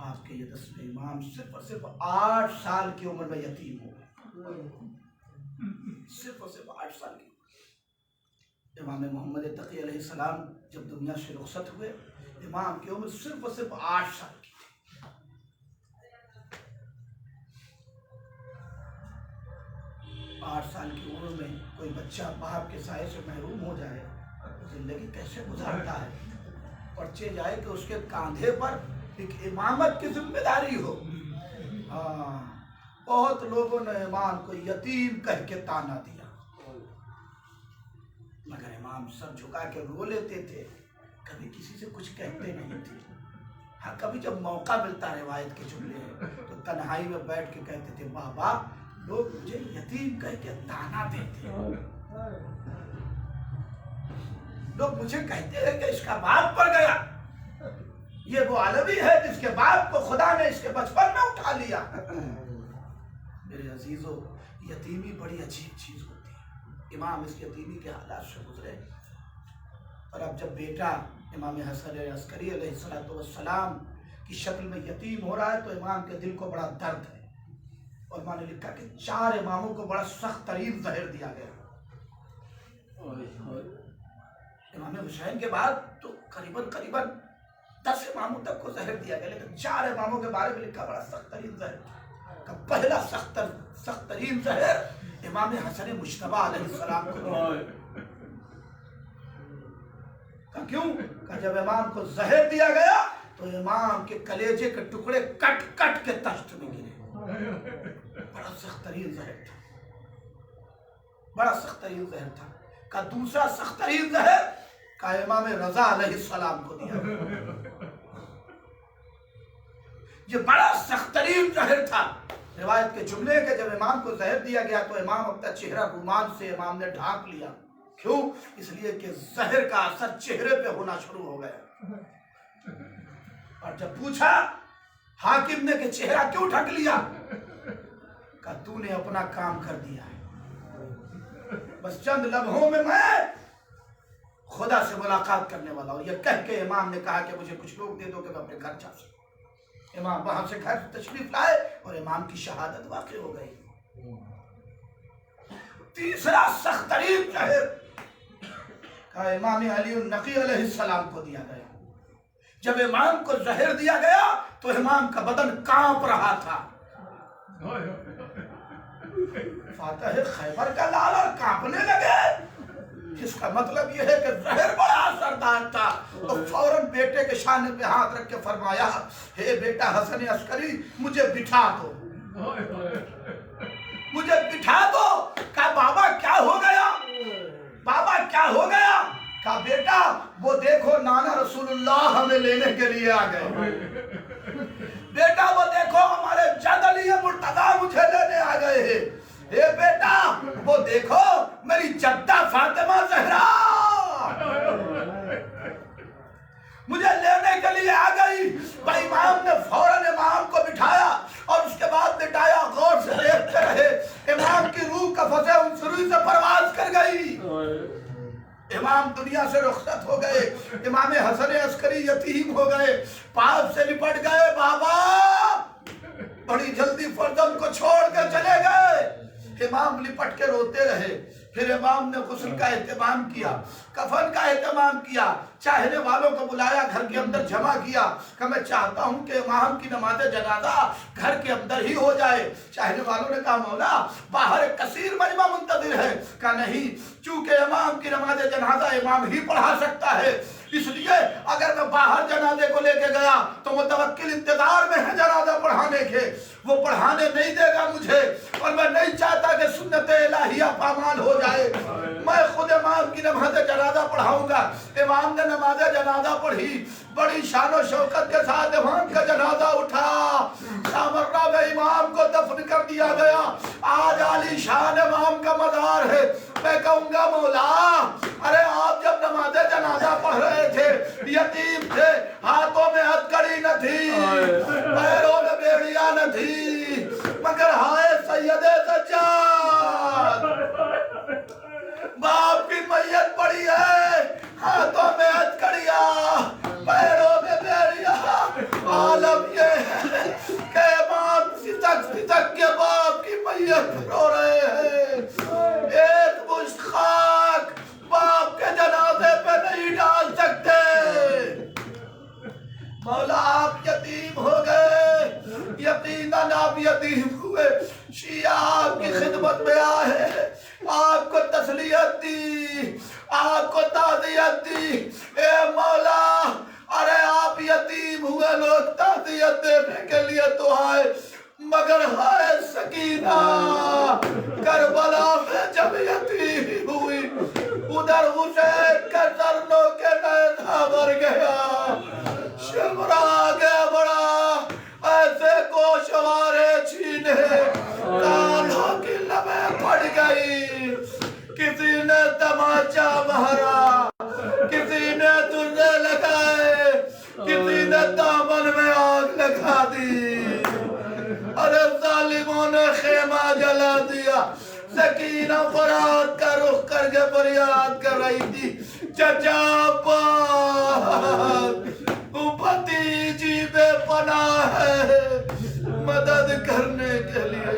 आपके ये 10वें इमाम सिर्फ और सिर्फ 8 साल की उम्र में यतीम हो गए। सिर्फ और सिर्फ 8 साल की उम्र। इमाम मोहम्मद तकी अलैहिस्सलाम जब दुनिया से रुखसत हुए, इमाम की उम्र सिर्फ और सिर्फ 8 साल की थी। 8 साल की उम्र में कोई बच्चा बाप के साए से महरूम हो जाए तो जिंदगी कैसे गुजारता है। पर्चे जाए कि उसके कांधे पर एक इमामत की जिम्मेदारी हो। हाँ, बहुत लोगों ने इमाम को यतीम कह के ताना दिया, मगर इमाम सर झुका के रो लेते थे, कभी किसी से कुछ कहते नहीं थे। हाँ, कभी जब मौका मिलता, रिवायत के जुमले हैं, तो तन्हाई में बैठ के कहते थे, बाबा लोग मुझे यतीम कह के ताना देते, लोग मुझे कहते हैं कि इसका बाप पर गया, ये वो अलवी है जिसके बाप को खुदा ने इसके बचपन में उठा लिया। मेरे अजीजों, यतीमी बड़ी अजीब चीज होती है। इमाम इस यतीमी के हालात से गुजरे, और अब जब बेटा इमाम हसन अस्करी अलैहिस्सलाम की शक्ल में यतीम हो रहा है तो इमाम के दिल को बड़ा दर्द है। और इमाम ने लिखा कि 4 इमामों को बड़ा सख्त तरीन जहर दिया गया। इमाम हुसैन के बाद तो करीबन 10 इमामों तक को जहर दिया गया, लेकिन 4 इमामों के बारे में लिखा बड़ा सख्त तरीन जहर का पहला सख्त तरीन जहर इमाम हसन मुश्तबा अलैहिस्सलाम को दिया। क्यों? कि जब इमाम को जहर दिया गया तो इमाम के कलेजे के टुकड़े कट कट के तख्त में गिरे। बड़ा सख्त तरीन जहर था, बड़ा सख्त तरीन जहर था। का दूसरा सख्त तरीन जहर का इमाम रजा अलैहिस्सलाम को दिया। ये बड़ा सख्त तरीन जहर था। रिवायत के जुमले के जब इमाम को जहर दिया गया तो इमाम अपना चेहरा रुमाल से इमाम ने ढांक लिया। क्यों? इसलिए कि जहर का असर चेहरे पे होना शुरू हो गया। और जब पूछा हाकिम ने कि चेहरा क्यों ढक लिया, कहा तूने अपना काम कर दिया है, बस चंद लम्हों में मैं खुदा से मुलाकात करने वाला हूं। यह कह के इमाम ने कहा कि मुझे कुछ लोग दे दो कि मैं अपने घर जा सकूं। इमाम वहां से घर तशरीफ लाए और इमाम की शहादत वाक़ई हो गई। तीसरा सख्त तरीन जहर का इमाम अली नकी अलैहिस्सलाम को दिया गया। जब इमाम को जहर दिया गया तो इमाम का बदन कांप रहा था। फातह खैबर का लाला कांपने लगे। इसका मतलब यह है कि जहर बड़ा असरदार था। तो फौरन बेटे के शाने पे हाथ रख के फरमाया, हे बेटा हसन अस्करी, मुझे बिठा दो, मुझे बिठा दो। कहा बाबा क्या हो गया, बाबा क्या हो गया? कहा बेटा वो देखो नाना रसूलुल्लाह हमें लेने के लिए आ गए। बेटा वो देखो हमारे जद अली मुर्तजा मुझे लेने आ गए हैं। हे बेटा वो देखो मेरी जद्दा फातिमा ज़हरा मुझे लेने के लिए आ गई। भाई इमाम ने फौरन इमाम को बिठाया और उसके बाद बिठाया। गौर से देखते रहे, इमाम की रूह का फसे उनसुरी से परवाज कर गई। इमाम दुनिया से रुखसत हो गए। इमाम हसन अस्करी यतीम हो गए, पाप से निपट गए। बाबा बड़ी जल्दी फर्जंद को छोड़ कर चले गए। इमाम लिपट के रोते रहे پھر امام نے غسل کا اہتمام کیا، کفن کا اہتمام کیا، چاہنے والوں کو بلایا، گھر کے اندر جمع کیا کہ میں چاہتا ہوں کہ امام کی نماز جنازہ گھر کے اندر ہی ہو جائے۔ چاہنے والوں نے کہا مولا باہر ایک کثیر مجمع منتظر ہے، کہا نہیں، چونکہ امام کی نماز جنازہ امام ہی پڑھا سکتا ہے، اس لیے اگر میں باہر جنازے کو لے کے گیا تو متوکل انتظار میں ہے جنازہ پڑھانے کے، وہ پڑھانے نہیں دے گا مجھے، اور میں نہیں چاہتا کہ سنت الہیہ پامال ہو جائے، میں خود امام کی نماز جنازہ پڑھاؤں گا۔ امام نے نماز جنازہ پڑھی، بڑی شان و شوکت کے ساتھ امام کا جنازہ اٹھا، سامرہ میں امام کو دفن کر دیا گیا۔ آج عالی شان امام کا مزار ہے۔ میں کہوں گا مولا ارے آپ جب نماز جنازہ پڑھ رہے تھے یتیم تھے، ہاتھوں میں ہتھکڑی نہ تھی، پیروں میں بیڑیاں نہ تھی، مگر ہائے سید سجاد، باپ کی میت پڑی ہے، ہاتھوں میں ہتھکڑیاں، پیروں میں بیڑیاں، عالم یہ ہے کہ امام فتک کے باپ کی میت رو رہے ہیں، ایک مشت خاک باپ کے جنازے پہ نہیں ڈال سکتے۔ مولا آپ یتیم ہو گئے، یقیناً آپ یتیم ہوئے، شیعہ آپ کی خدمت میں آئے، آپ کو تسلیت دی، آپ کو تعزیت دی، اے مولا ارے آپ یتیم ہوئے، لوگ تعزیت دینے کے لیے تو آئے، مگر ہائے سکینہ کربلا میں جب یتیم ہوئی، ادھر حسین کا سرنوں کے نیزہ بھر گیا، شمرا آگے بڑھا، ایسے گوشوارے چھینے، کانوں کی لبیں پڑ گئی، کسی نے تماچا مارا، کسی نے درے لگائے، کسی نے دامن میں آگ لگا دی، ارے ظالموں نے خیمہ جلا دیا۔ سکینہ فرات کا رخ کر کے فریاد کر رہی تھی، چچا عباس بھتیجی بے پناہ ہے، مدد کرنے کے لیے